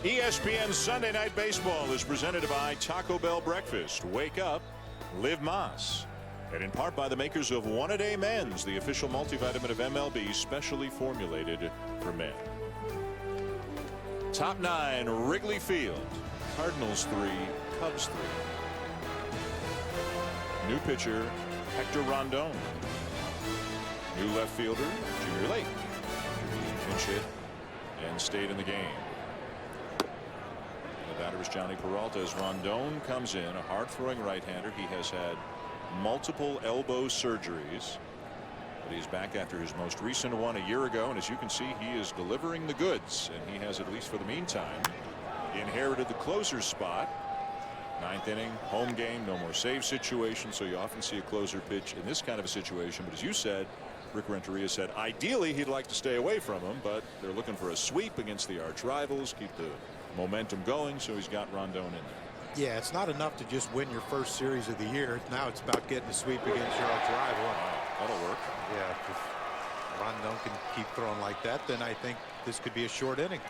ESPN Sunday Night Baseball is presented by Taco Bell Breakfast. Wake up, live Mas. And in part by the makers of One A Day Men's, the official multivitamin of MLB, specially formulated for men. Top 9, Wrigley Field. Cardinals 3, Cubs 3. New pitcher, Hector Rondon. New left fielder, Junior Lake. He pinch hit and stayed in the game. The batter is Johnny Peralta as Rondon comes in, a hard-throwing right-hander. He has had multiple elbow surgeries, but he's back after his most recent one a year ago, and as you can see, he is delivering the goods, and he has, at least for the meantime, inherited the closer's spot. Ninth inning, home game, no more save situation, so you often see a closer pitch in this kind of a situation. But as you said, Rick Renteria said ideally he'd like to stay away from him, but they're looking for a sweep against the arch rivals, keep the momentum going, so he's got Rondon in there. Yeah, it's not enough to just win your first series of the year. Now it's about getting a sweep against your arch rival. That'll work. Yeah, if Rondon can keep throwing like that, then I think this could be a short inning.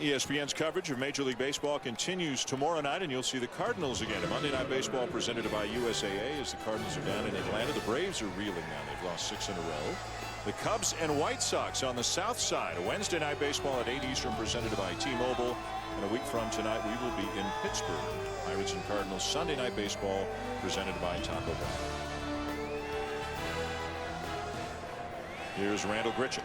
ESPN's coverage of Major League Baseball continues tomorrow night, and you'll see the Cardinals again. A Monday Night Baseball presented by USAA as the Cardinals are down in Atlanta. The Braves are reeling now. They've lost 6 in a row. The Cubs and White Sox on the south side. A Wednesday Night Baseball at 8 Eastern presented by T-Mobile. And a week from tonight, we will be in Pittsburgh. Pirates and Cardinals Sunday Night Baseball presented by Taco Bell. Here's Randall Grichuk.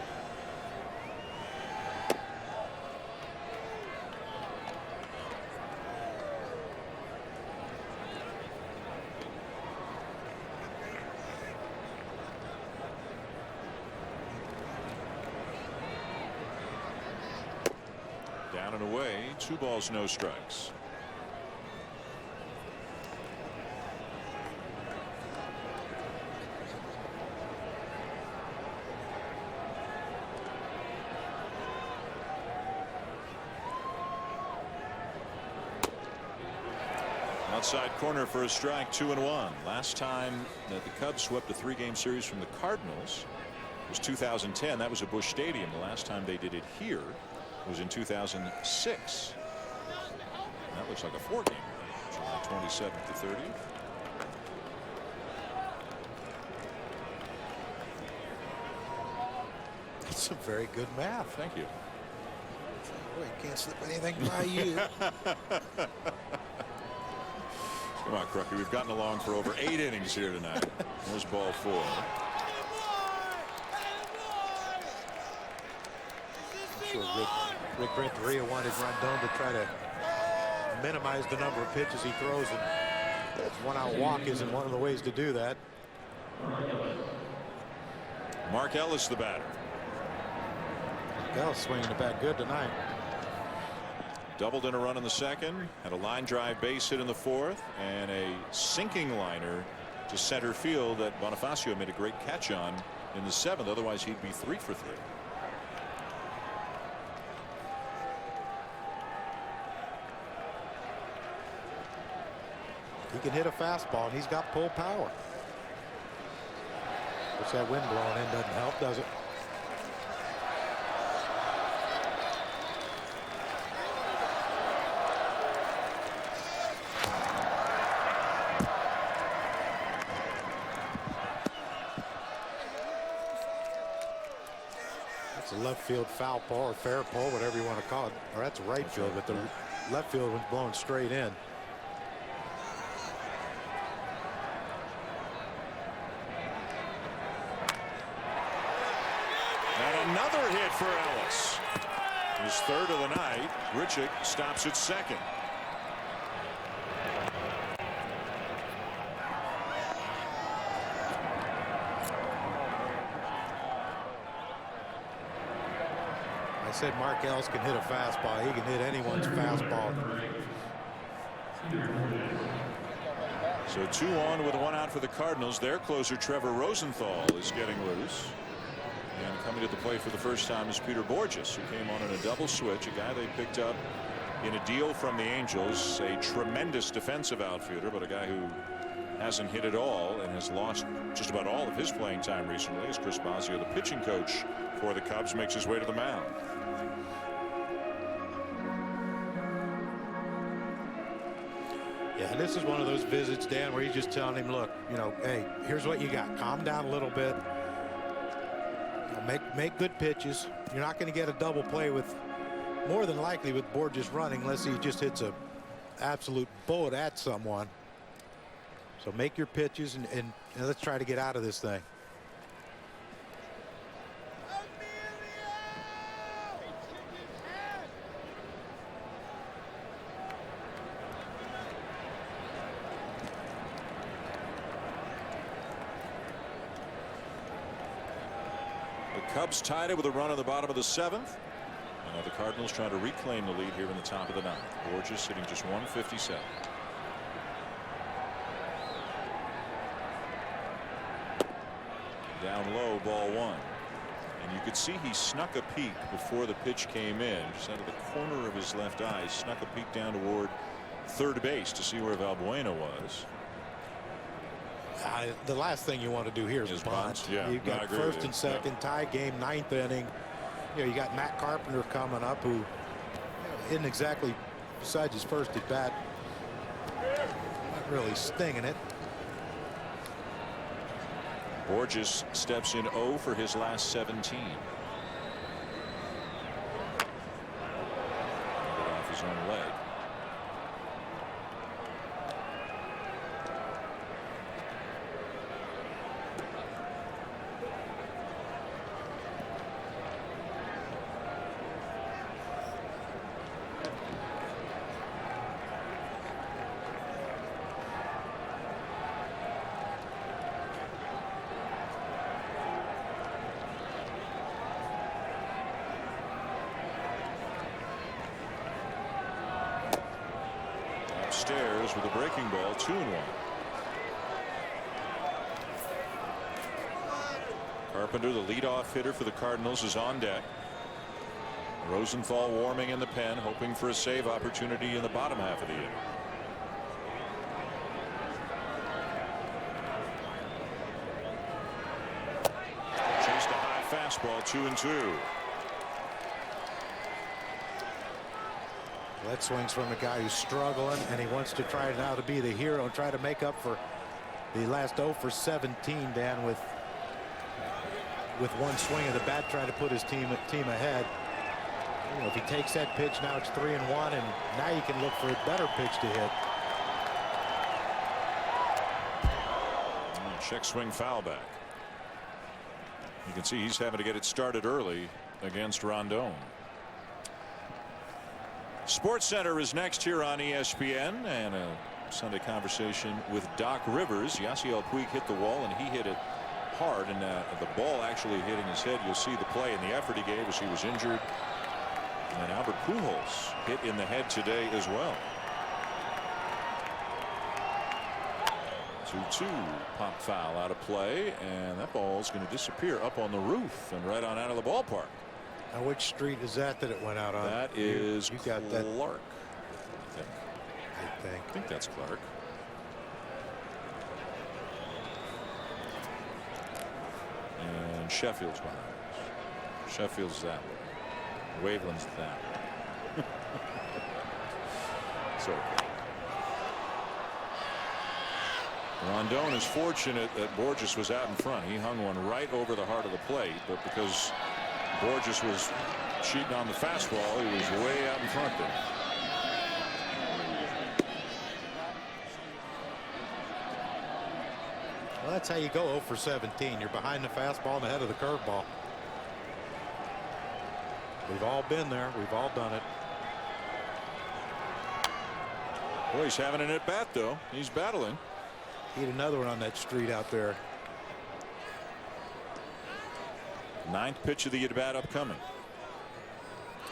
Down and away, 2 balls, no strikes. Outside corner for a strike, 2-1. Last time that the Cubs swept a 3-game series from the Cardinals was 2010. That was at Busch Stadium. The last time they did it here was in 2006. That looks like a 4-game, July 27th to 30th. That's some very good math. Thank you. Boy, you can't slip anything by you. Come on, Kruk. We've gotten along for over 8 innings here tonight. There's ball 4. Rick Renteria wanted Rondon to try to minimize the number of pitches he throws, and one-out walk isn't one of the ways to do that. Mark Ellis, the batter. Ellis swinging the bat good tonight. Doubled in a run in the second, had a line drive base hit in the 4th, and a sinking liner to center field that Bonifacio made a great catch on in the 7th. Otherwise, he'd be 3 for 3. He can hit a fastball, and he's got pull power. Which that wind blowing in doesn't help, does it? That's a left field foul ball or fair ball, whatever you want to call it. Or that's right field, but the left field was blowing straight in. Another hit for Ellis. His 3rd of the night. Grichuk stops at 2nd. I said Mark Ellis can hit a fastball. He can hit anyone's fastball. So 2 on with 1 out for the Cardinals. Their closer Trevor Rosenthal is getting loose. And coming to the plate for the first time is Peter Borges, who came on in a double switch, a guy they picked up in a deal from the Angels, a tremendous defensive outfielder, but a guy who hasn't hit at all and has lost just about all of his playing time recently is Chris Bosio, the pitching coach for the Cubs, makes his way to the mound. Yeah, this is one of those visits, Dan, where he's just telling him, look, you know, hey, here's what you got. Calm down a little bit. Make good pitches. You're not going to get a double play with, more than likely, with Borges running, unless he just hits a absolute bullet at someone. So make your pitches and let's try to get out of this thing. Cubs tied it with a run on the bottom of the 7th. And now the Cardinals trying to reclaim the lead here in the top of the 9th. Borges sitting just 157. Down low, ball 1. And you could see he snuck a peek before the pitch came in, just out of the corner of his left eye, snuck a peek down toward third base to see where Valbuena was. The last thing you want to do here is bunt. Yeah, you've got first and second, tie game, 9th inning. You know, you got Matt Carpenter coming up, who isn't exactly, besides his first at bat, not really stinging it. Borges steps in 0 for his last 17. Off his own leg. Upstairs with a breaking ball, 2-1. Carpenter, the leadoff hitter for the Cardinals, is on deck. Rosenthal warming in the pen, hoping for a save opportunity in the bottom half of the inning. Chased a high fastball, 2-2. That swings from a guy who's struggling, and he wants to try now to be the hero and try to make up for the last 0 for 17, Dan, with one swing of the bat, trying to put his team ahead. You know, if he takes that pitch, now it's 3-1, and now you can look for a better pitch to hit. Check swing, foul back. You can see he's having to get it started early against Rondon. SportsCenter is next here on ESPN, and a Sunday conversation with Doc Rivers. Yasiel Puig hit the wall, and he hit it hard, and the ball actually hitting his head. You'll see the play and the effort he gave as he was injured. And Albert Pujols hit in the head today as well. 2-2, pop foul out of play, and that ball is going to disappear up on the roof and right on out of the ballpark. Now, which street is that it went out on? That is you got that. Clark, I think that's Clark. And Sheffield's behind us. Sheffield's that way. Waveland's that way. So Rondon is fortunate that Borges was out in front. He hung one right over the heart of the plate, but because Borges was cheating on the fastball, he was way out in front there. Well, that's how you go 0 for 17. You're behind the fastball and ahead of the curveball. We've all been there. We've all done it. Boy, he's having an at bat, though. He's battling. He had another one on that street out there. 9th pitch of the at bat upcoming.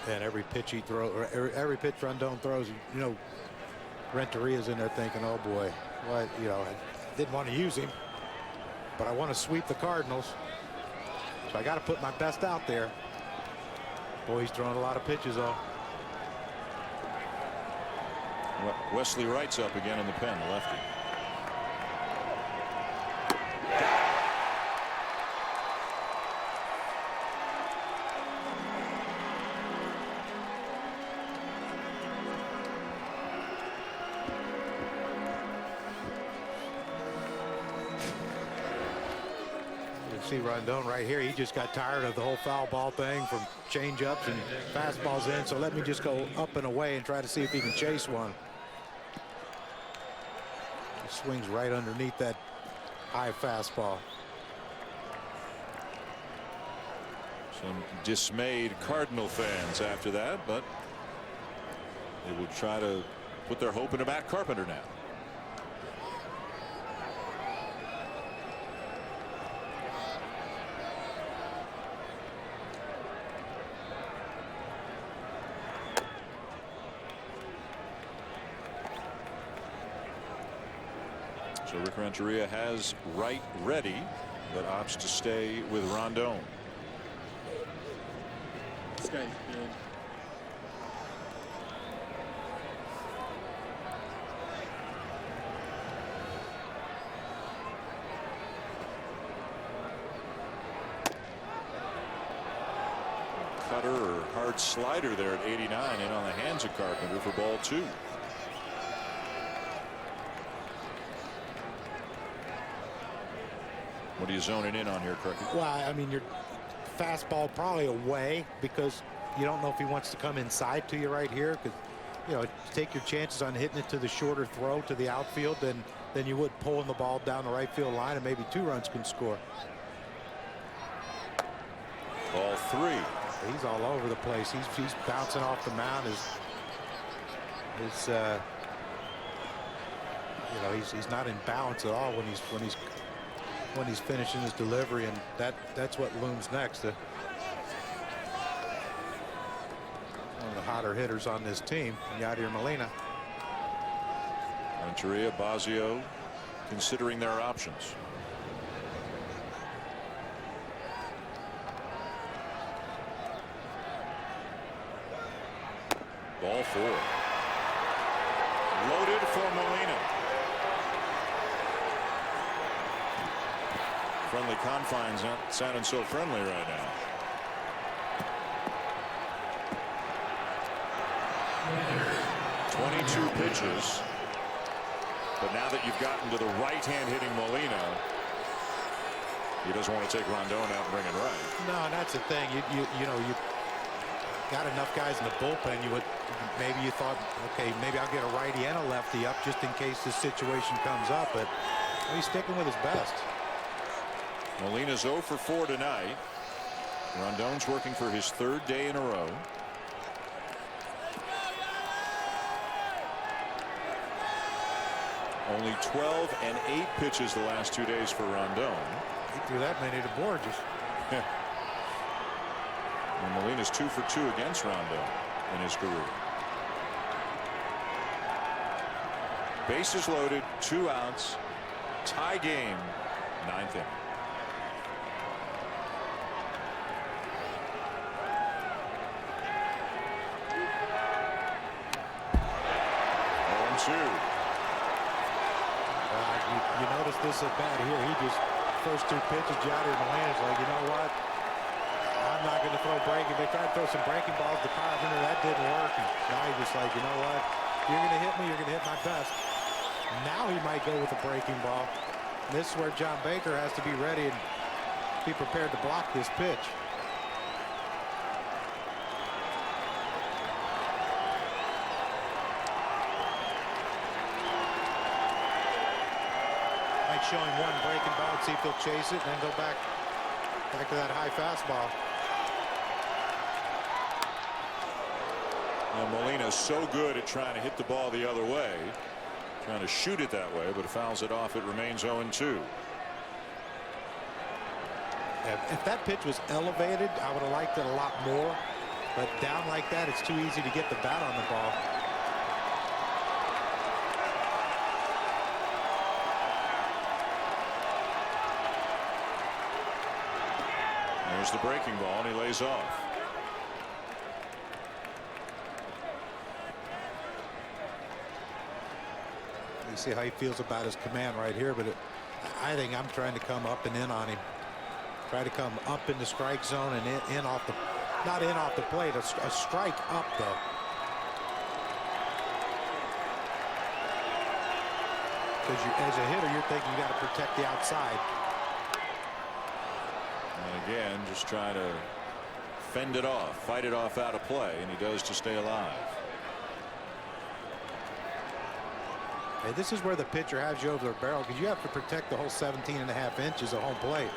And every pitch he throws, or every pitch Rondon throws, you know, Renteria's in there thinking, oh boy, what, you know, I didn't want to use him, but I want to sweep the Cardinals, so I got to put my best out there. Boy, he's throwing a lot of pitches off. Wesley Wright's up again in the pen, the lefty. see Rondon right here. He just got tired of the whole foul ball thing from change-ups and fastballs in. So let me just go up and away and try to see if he can chase one. He swings right underneath that high fastball. Some dismayed Cardinal fans after that, but they will try to put their hope into Matt Carpenter now. So Rick Renteria has right ready, but opts to stay with Rondon. This guy's good. Cutter or hard slider there at 89 in on the hands of Carpenter for ball 2. What are you zoning in on here, Kruk? Well, I mean, your fastball probably away because you don't know if he wants to come inside to you right here. Because, you know, take your chances on hitting it to the shorter throw to the outfield than you would pulling the ball down the right field line, and maybe 2 runs can score. Ball 3. He's all over the place. He's bouncing off the mound. You know, he's not in balance at all when he's finishing his delivery, and that's what looms next. One of the hotter hitters on this team, Yadier Molina. Renteria, Bosio considering their options. Ball 4. Loaded for Molina. Friendly confines not sounding so friendly right now. "22 pitches. But now that you've gotten to the right-hand hitting Molina, he doesn't want to take Rondon out and bring it right. No, that's the thing. You know, you got enough guys in the bullpen. Maybe you thought, okay, maybe I'll get a righty and a lefty up just in case this situation comes up. But he's sticking with his best. Molina's 0 for 4 tonight. Rondon's working for his 3rd day in a row. Only 12 and 8 pitches the last 2 days for Rondon. He threw that many to Borges. And Molina's 2 for 2 against Rondon in his career. Bases loaded, 2 outs, tie game, 9th inning. You notice this at bat here. He just first 2 pitches, Yadier Molina's like, you know what? I'm not going to throw breaking. They tried to throw some breaking balls to Carpenter. That didn't work. And now he's just like, you know what? You're going to hit me. You're going to hit my best. Now he might go with a breaking ball. And this is where John Baker has to be ready and be prepared to block this pitch. Showing one breaking ball and see if he'll chase it and then go back to that high fastball. Well, Molina's so good at trying to hit the ball the other way, trying to shoot it that way, but fouls it off. It remains 0-2. If that pitch was elevated, I would have liked it a lot more, but down like that, it's too easy to get the bat on the ball. There's the breaking ball, and he lays off. You see how he feels about his command right here, but I think I'm trying to come up and in on him. Try to come up in the strike zone and in off the, not in off the plate, a strike up though. Because as a hitter, you're thinking you got to protect the outside. again, just trying to fend it off, fight it off out of play, and he does to stay alive. Hey, this is where the pitcher has you over the barrel, because you have to protect the whole 17.5 inches of home plate.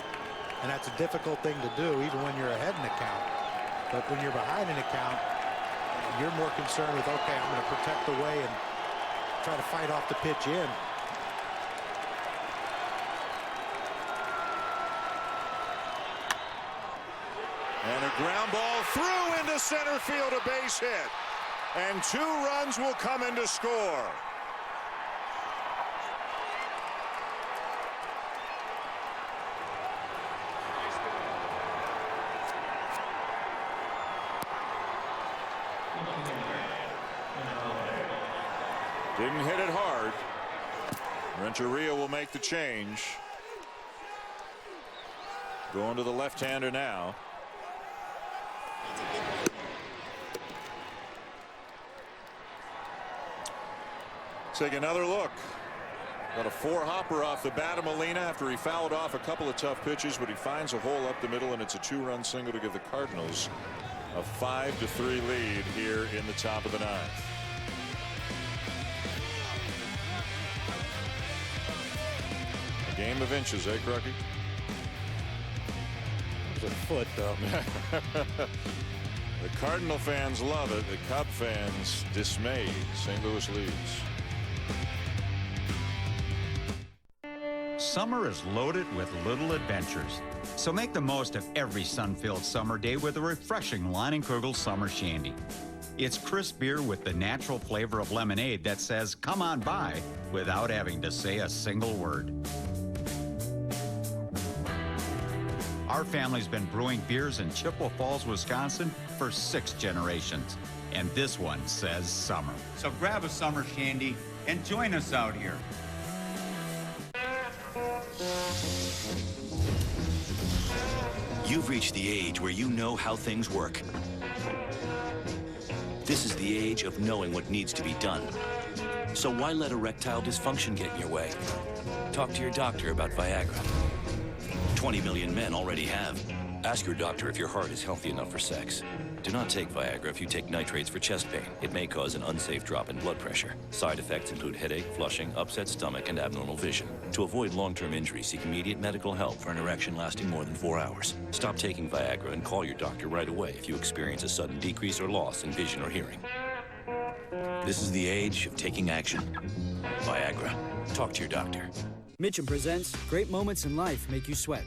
And that's a difficult thing to do, even when you're ahead in the count. But when you're behind in the count, you're more concerned with, okay, I'm going to protect away and try to fight off the pitch in. And a ground ball through into center field, a base hit. And 2 runs will come in to score. Didn't hit it hard. Renteria will make the change. Going to the left-hander now. Take another look. Got a 4-hopper off the bat of Molina after he fouled off a couple of tough pitches, but he finds a hole up the middle, and it's a 2-run single to give the Cardinals a 5-3 lead here in the top of the 9th. A game of inches, eh, Kruk? It's a foot, though. The Cardinal fans love it. The Cub fans dismayed. St. Louis leads. Summer is loaded with little adventures. So make the most of every sun-filled summer day with a refreshing Leinenkugel Summer Shandy. It's crisp beer with the natural flavor of lemonade that says, come on by, without having to say a single word. Our family's been brewing beers in Chippewa Falls, Wisconsin for 6 generations. And this one says summer. So grab a summer shandy and join us out here. You've reached the age where you know how things work. This is the age of knowing what needs to be done. So why let erectile dysfunction get in your way? Talk to your doctor about Viagra. 20 million men already have. Ask your doctor if your heart is healthy enough for sex. Do not take Viagra if you take nitrates for chest pain. It may cause an unsafe drop in blood pressure. Side effects include headache, flushing, upset stomach, and abnormal vision. To avoid long-term injury, seek immediate medical help for an erection lasting more than 4 hours. Stop taking Viagra and call your doctor right away if you experience a sudden decrease or loss in vision or hearing. This is the age of taking action. Viagra. Talk to your doctor. Mitchum presents Great Moments in Life Make You Sweat.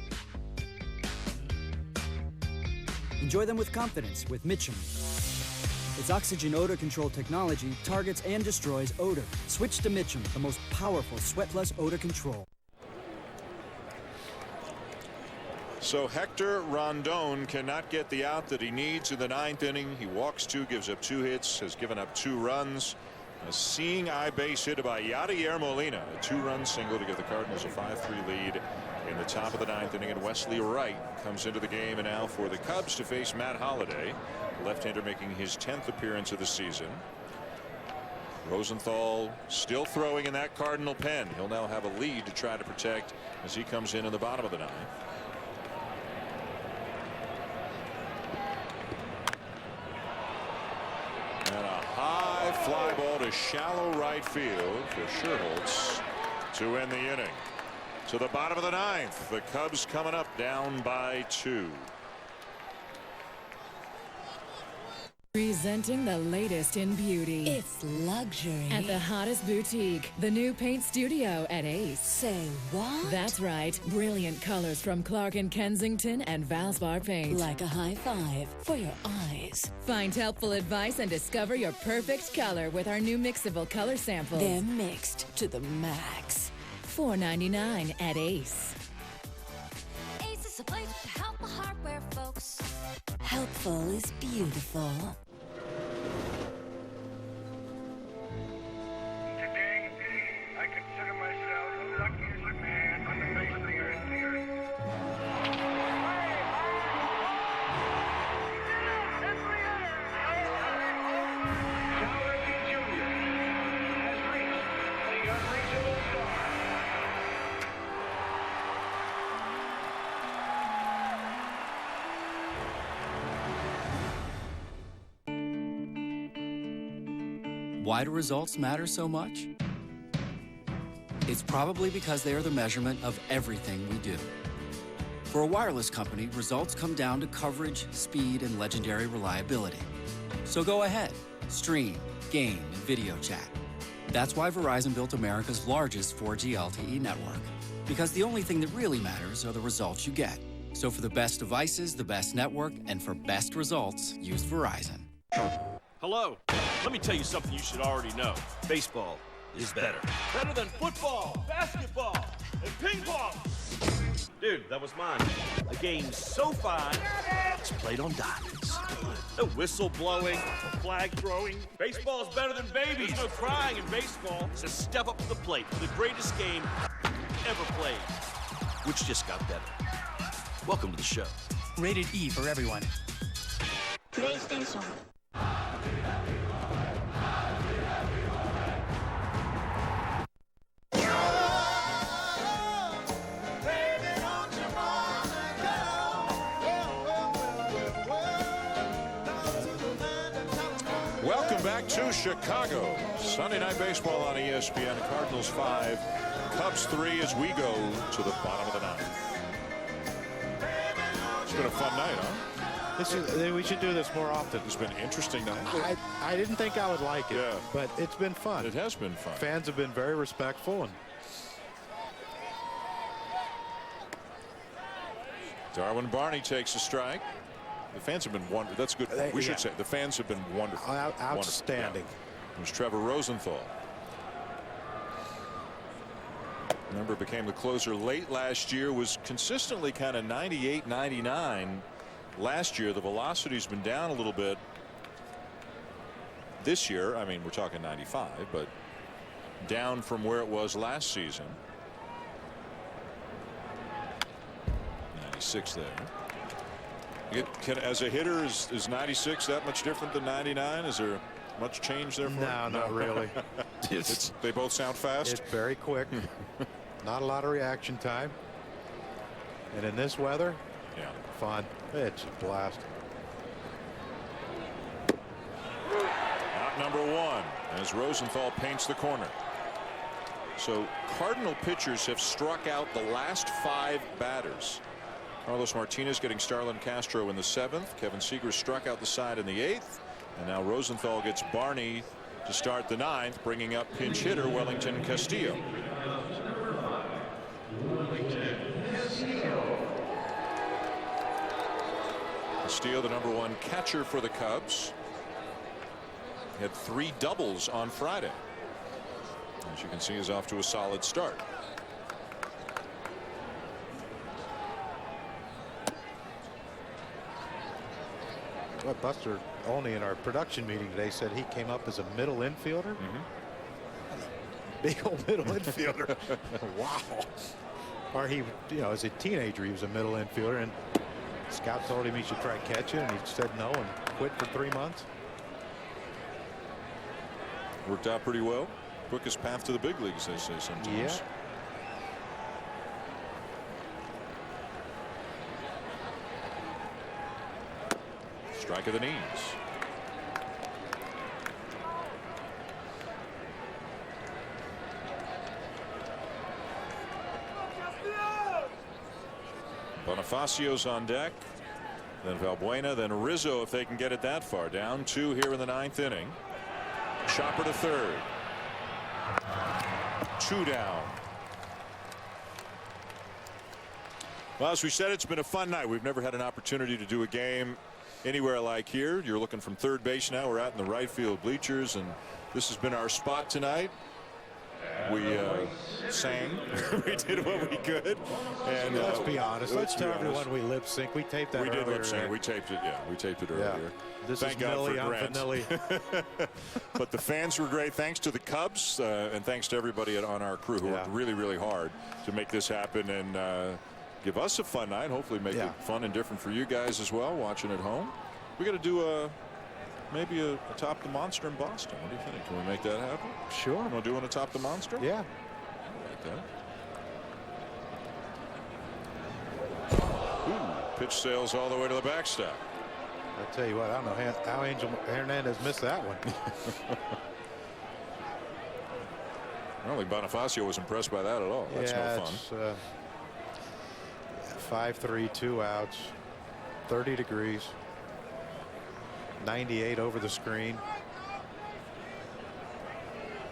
Enjoy them with confidence with Mitchum. Its oxygen odor control technology targets and destroys odor. Switch to Mitchum, the most powerful sweat plus odor control. So Hector Rondon cannot get the out that he needs in the 9th inning. He walks 2, gives up 2 hits, has given up 2 runs. A seeing eye base hit by Yadier Molina, a 2-run single to give the Cardinals a 5-3 lead in the top of the 9th inning. And Wesley Wright comes into the game and now for the Cubs to face Matt Holliday, left-hander making his 10th appearance of the season. Rosenthal still throwing in that Cardinal pen. He'll now have a lead to try to protect as he comes in the bottom of the 9th. And a high fly ball to shallow right field for Scherholtz to end the inning. To the bottom of the 9th, the Cubs coming up down by 2. Presenting the latest in beauty. It's luxury. At the hottest boutique, the new paint studio at Ace. Say what? That's right. Brilliant colors from Clark & Kensington and Valspar Paint. Like a high five for your eyes. Find helpful advice and discover your perfect color with our new mixable color samples. They're mixed to the max. $4.99 at Ace. Ace is a place to help the hardware folks. Helpful is beautiful. Today, I consider myself the luckiest man on the face of the earth. Jr. has reached the unreachable star. Why do results matter so much? It's probably because they are the measurement of everything we do. For a wireless company, results come down to coverage, speed, and legendary reliability. So go ahead, stream, game, and video chat. That's why Verizon built America's largest 4G LTE network. Because the only thing that really matters are the results you get. So for the best devices, the best network, and for best results, use Verizon. Hello. Let me tell you something you should already know. Baseball is better. Better than football, basketball, and ping pong. Dude, that was mine. The game's so fine, it's played on diamonds. No whistle blowing, flag throwing. Baseball's better than babies. There's no crying in baseball. It's a step up to the plate for the greatest game ever played, which just got better. Welcome to the show. Rated E for everyone. PlayStation. Welcome back to Chicago. Sunday Night Baseball on ESPN. Cardinals 5, Cubs 3 as we go to the bottom of the ninth. It's been a fun night, huh? We should do this more often. It's been interesting night. I didn't think I would like it, Yeah. but it's been fun. It has been fun. Fans have been very respectful. And Darwin Barney takes a strike. The fans have been wonderful. That's good. We should say the fans have been wonderful. Outstanding. Yeah. There's Trevor Rosenthal. Remember, became the closer late last year, was consistently kind of 98, 99 last year. The velocity's been down a little bit this year. I mean, we're talking 95, but down from where it was last season. 96 there. As a hitter, is 96 that much different than 99? Is there much change there? No, not really. They both sound fast. It's very quick. Not a lot of reaction time. And in this weather, yeah, fun. It's a blast. Out number one as Rosenthal paints the corner. So Cardinal pitchers have struck out the last 5 batters. Carlos Martinez getting Starlin Castro in the 7th. Kevin Seager struck out the side in the 8th. And now Rosenthal gets Barney to start the 9th, bringing up pinch hitter Wellington Castillo. Castillo, the number 1 catcher for the Cubs. He had 3 doubles on Friday. As you can see, he's off to a solid start. What Buster Olney in our production meeting today said he came up as a middle infielder. Big old middle infielder. Wow. Or he, as a teenager, he was a middle infielder, and scout told him he should try catching, and he said no and quit for 3 months. Worked out pretty well. Quickest path to the big leagues, they say sometimes. Yeah. Strike of the knees. Bonifacio's on deck. Then Valbuena, then Rizzo if they can get it that far. Down 2 here in the 9th inning. Chopper to 3rd. 2 down. Well, as we said, it's been a fun night. We've never had an opportunity to do a game anywhere like here. You're looking from third base now. We're out in the right field bleachers, and this has been our spot tonight. We sang. We did what we could. And let's be honest. Let's tell everyone we lip sync. We taped that. We did earlier. lip sync. We taped it. Yeah, we taped it earlier. Yeah. This Thank is God Millie, for Grant. But the fans were great. Thanks to the Cubs and thanks to everybody on our crew who worked really, really hard to make this happen and give us a fun night. Hopefully make it fun and different for you guys as well watching at home. We got to do maybe a Top the Monster in Boston. What do you think? Can we make that happen? Sure. You want to do a Top the Monster? Yeah. I like that. Ooh, pitch sails all the way to the backstop. I tell you what, I don't know how Angel Hernandez missed that one. I don't think Bonifacio was impressed by that at all. That's no fun. 5-3, 2 outs, 30 degrees, 98 over the screen.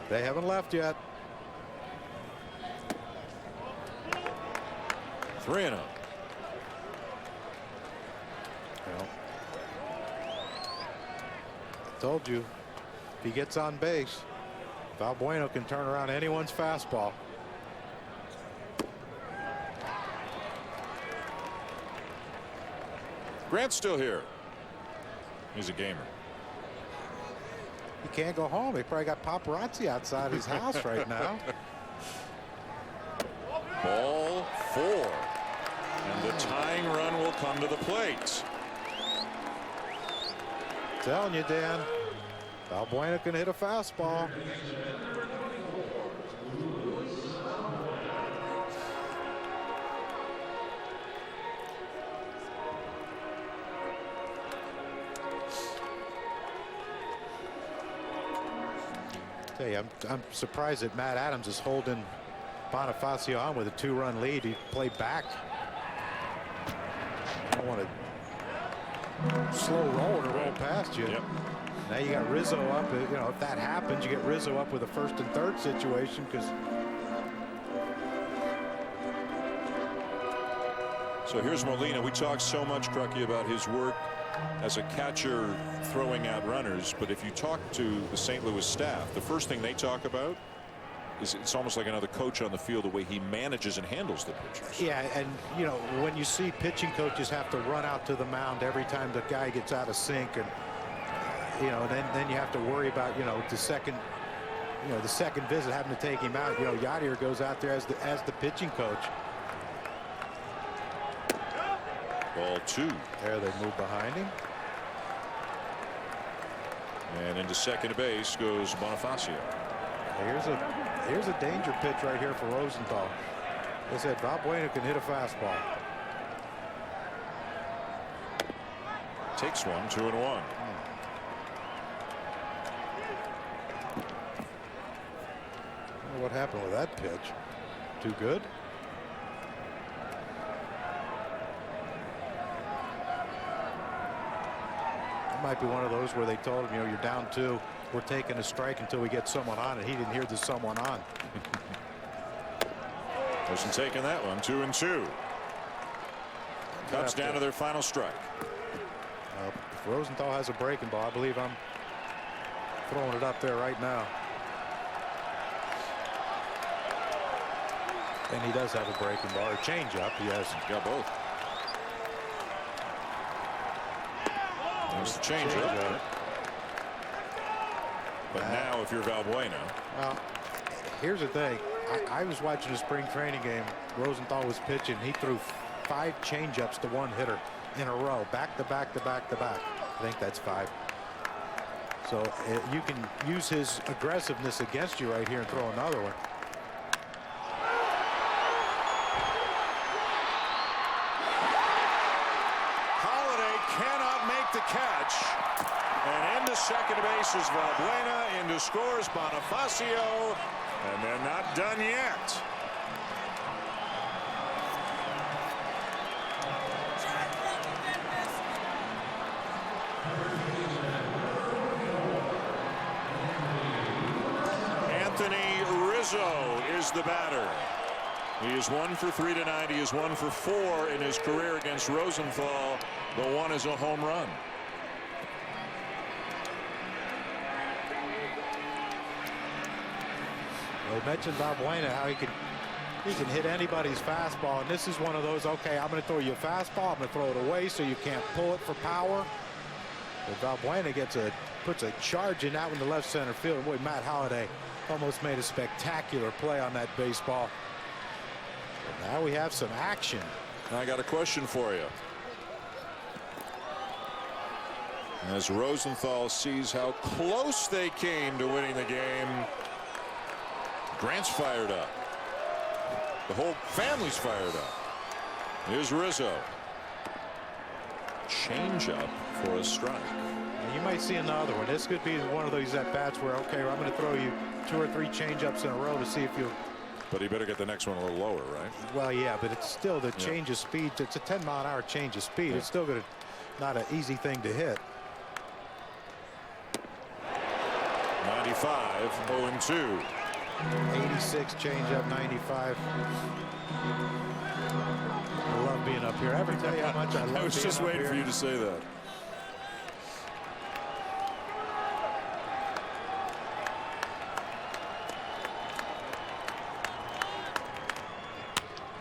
They haven't left yet. 3-0. Well, I told you, if he gets on base, Valbuena can turn around anyone's fastball. Grant's still here. He's a gamer. He can't go home. He probably got paparazzi outside his house right now. Ball 4. And the tying run will come to the plate. Telling you, Dan, Valbuena can hit a fastball. Tell you, I'm surprised that Matt Adams is holding Bonifacio on with a 2-run lead. He played back. I don't want to slow roll to roll past you. Yep. Now you got Rizzo up. You know, if that happens, you get Rizzo up with a 1st and 3rd situation because. So here's Molina. We talked so much, Crucky, about his work as a catcher throwing out runners, but if you talk to the St. Louis staff, the first thing they talk about is it's almost like another coach on the field, the way he manages and handles the pitchers. Yeah, and you know, when you see pitching coaches have to run out to the mound every time the guy gets out of sync, and you know, then you have to worry about, you know, the second visit having to take him out. You know, Yadier goes out there as the pitching coach. Ball 2. There they move behind him. And into second base goes Bonifacio. Here's a danger pitch right here for Rosenthal. They said Valbuena can hit a fastball. Takes one, 2-1. What happened with that pitch? Too good? It might be one of those where they told him, you know, you're down 2. We're taking a strike until we get someone on, and he didn't hear the someone on. Wasn't taking that one. 2-2. Cubs down to their final strike. If Rosenthal has a breaking ball, I believe I'm throwing it up there right now. And he does have a breaking ball, or changeup. He has got both. There's the changeup. But now, if you're Valbuena. Well, here's the thing. I was watching a spring training game. Rosenthal was pitching. He threw 5 changeups to one hitter in a row, back to back to back to back. I think that's 5. So you can use his aggressiveness against you right here and throw another one. Catch, and into second base is Valbuena. Into scores Bonifacio, and they're not done yet. Anthony Rizzo is the batter. He is 1 for 3 tonight. He is 1 for 4 in his career against Rosenthal. The one is a home run. They mentioned Valbuena, how he can hit anybody's fastball, and this is one of those. Okay, I'm going to throw you a fastball. I'm going to throw it away so you can't pull it for power. But Valbuena puts a charge in that one to left center field. Boy, Matt Holliday almost made a spectacular play on that baseball. But now we have some action. I got a question for you. As Rosenthal sees how close they came to winning the game, Grant's fired up. The whole family's fired up. Here's Rizzo. changeup for a strike. And you might see another one. This could be one of those at-bats where, okay, I'm going to throw you 2 or 3 changeups in a row to see if you. But he better get the next one a little lower, right? Well, yeah, but it's still the change of speed. It's a 10-mile-an-hour change of speed. It's still going to not an easy thing to hit. 95, 0-2. 86 changeup, 95. I love being up here. I ever tell you how much I love being up here? I was just waiting for you to say that.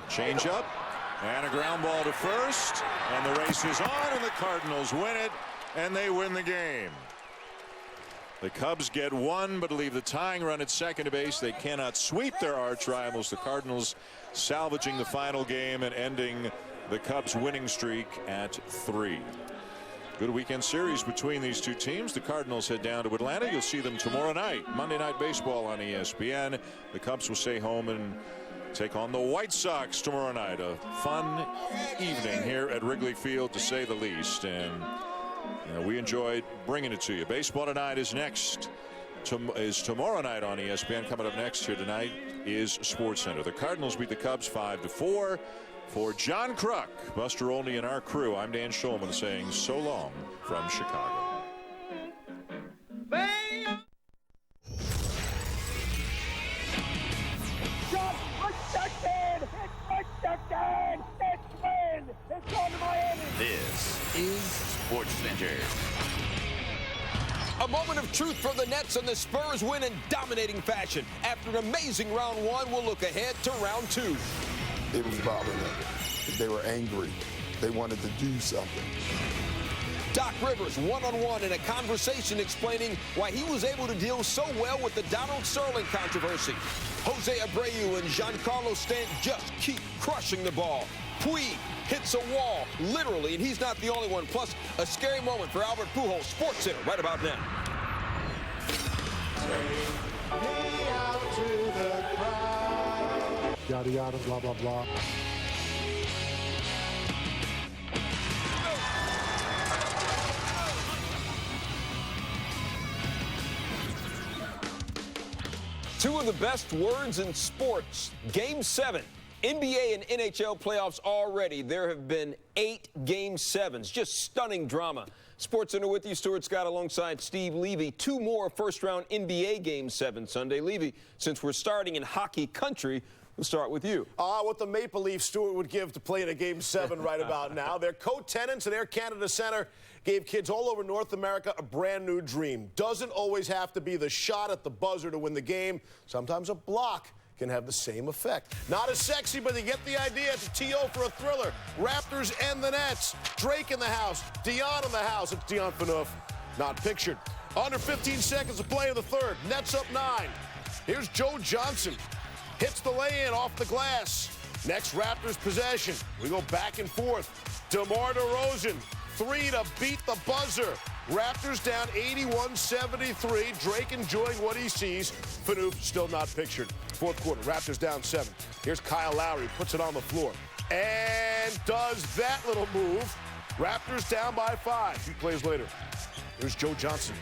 Change up and a ground ball to first, and the race is on, and the Cardinals win it, and they win the game. The Cubs get 1 but leave the tying run at second base. They cannot sweep their arch rivals. The Cardinals salvaging the final game and ending the Cubs winning streak at 3. Good weekend series between these two teams. The Cardinals head down to Atlanta. You'll see them tomorrow night. Monday Night Baseball on ESPN. The Cubs will stay home and take on the White Sox tomorrow night. A fun evening here at Wrigley Field, to say the least. And we enjoyed bringing it to you. Baseball tonight is next. Is tomorrow night on ESPN. Coming up next here tonight is SportsCenter. The Cardinals beat the Cubs 5-4. For John Kruk, Buster Olney, and our crew, I'm Dan Shulman saying so long from Chicago. This is SportsCenter. A moment of truth for the Nets, and the Spurs win in dominating fashion. After an amazing round 1, we'll look ahead to round 2. It was bothering them. They were angry. They wanted to do something. Doc Rivers one-on-one in a conversation explaining why he was able to deal so well with the Donald Sterling controversy. Jose Abreu and Giancarlo Stanton just keep crushing the ball. Puig hits a wall, literally, and he's not the only one. Plus, a scary moment for Albert Pujols. SportsCenter right about now. Yada, yada, blah, blah, blah. Two of the best words in sports. Game 7. NBA and NHL playoffs already. There have been 8 Game 7s. Just stunning drama. SportsCenter with you, Stuart Scott alongside Steve Levy. 2 more first-round NBA Game 7 Sunday. Levy, since we're starting in hockey country, we'll start with you. What the Maple Leafs Stewart would give to play in a Game 7 right about now. Their co-tenants at Air Canada Centre gave kids all over North America a brand new dream. Doesn't always have to be the shot at the buzzer to win the game. Sometimes a block can have the same effect. Not as sexy, but you get the idea. It's a TO for a thriller. Raptors and the Nets. Drake in the house. Dion in the house. It's Dion Phaneuf. Not pictured. Under 15 seconds to play in the third. Nets up 9. Here's Joe Johnson. Hits the lay-in off the glass. Next Raptors possession. We go back and forth. DeMar DeRozan. 3 to beat the buzzer. Raptors down 81-73. Drake enjoying what he sees. Phaneuf still not pictured. Fourth quarter, Raptors down 7. Here's Kyle Lowry, puts it on the floor. And does that little move. Raptors down by 5. 2 plays later. Here's Joe Johnson.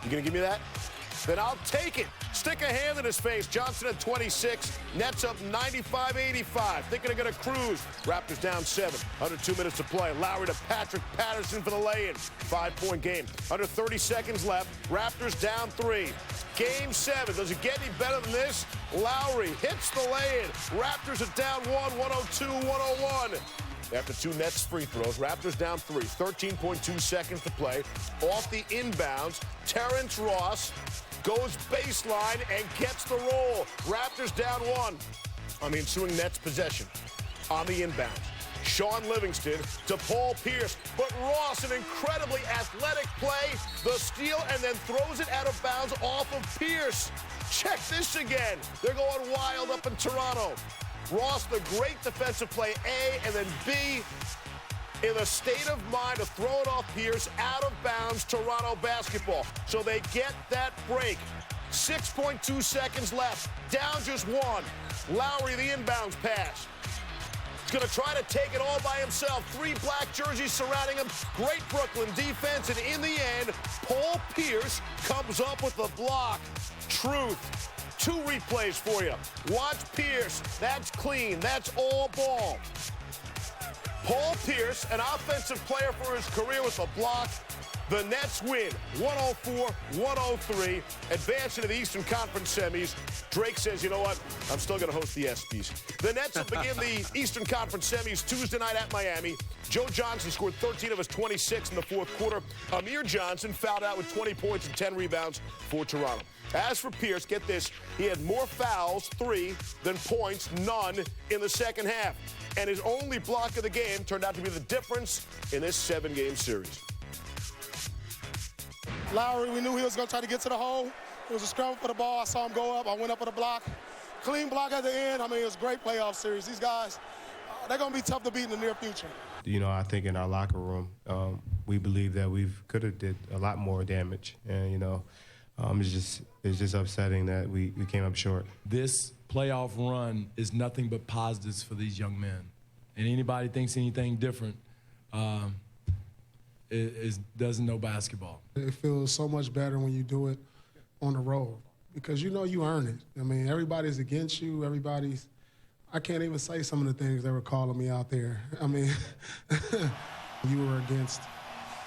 You gonna give me that? Then I'll take it. Stick a hand in his face. Johnson at 26. Nets up 95-85. Thinking they're going to cruise. Raptors down 7. Under 2 minutes to play. Lowry to Patrick Patterson for the lay-in. 5-point game. Under 30 seconds left. Raptors down 3. Game 7. Does it get any better than this? Lowry hits the lay-in. Raptors are down 1, 102-101. After 2 Nets free throws, Raptors down 3. 13.2 seconds to play. Off the inbounds, Terrence Ross goes baseline and gets the roll. Raptors down 1 on the ensuing Nets possession. On the inbounds, Sean Livingston to Paul Pierce. But Ross, an incredibly athletic play, the steal, and then throws it out of bounds off of Pierce. Check this again. They're going wild up in Toronto. Ross, the great defensive play, A, and then B, in the state of mind to throw it off Pierce, out of bounds, Toronto basketball. So they get that break. 6.2 seconds left. Down just 1. Lowry, the inbounds pass. He's going to try to take it all by himself. 3 black jerseys surrounding him. Great Brooklyn defense, and in the end, Paul Pierce comes up with the block. Truth. 2 replays for you. Watch Pierce. That's clean. That's all ball. Paul Pierce, an offensive player for his career, with a block. The Nets win 104-103, advance into the Eastern Conference semis. Drake says, you know what? I'm still going to host the ESPYs. The Nets will begin the Eastern Conference semis Tuesday night at Miami. Joe Johnson scored 13 of his 26 in the fourth quarter. Amir Johnson fouled out with 20 points and 10 rebounds for Toronto. As for Pierce, get this, he had more fouls, 3, than points, none, in the second half. And his only block of the game turned out to be the difference in this 7-game series. Lowry, we knew he was going to try to get to the hole. It was a scramble for the ball. I saw him go up. I went up for the block. Clean block at the end. I mean, it was a great playoff series. These guys, they're going to be tough to beat in the near future. You know, I think in our locker room, we believe that we could have did a lot more damage. And, you know, it's just upsetting that we came up short. This playoff run is nothing but positives for these young men. And anybody thinks anything different doesn't know basketball. It feels so much better when you do it on the road because you know you earn it. I mean, everybody's against you. I can't even say some of the things they were calling me out there. I mean, you were against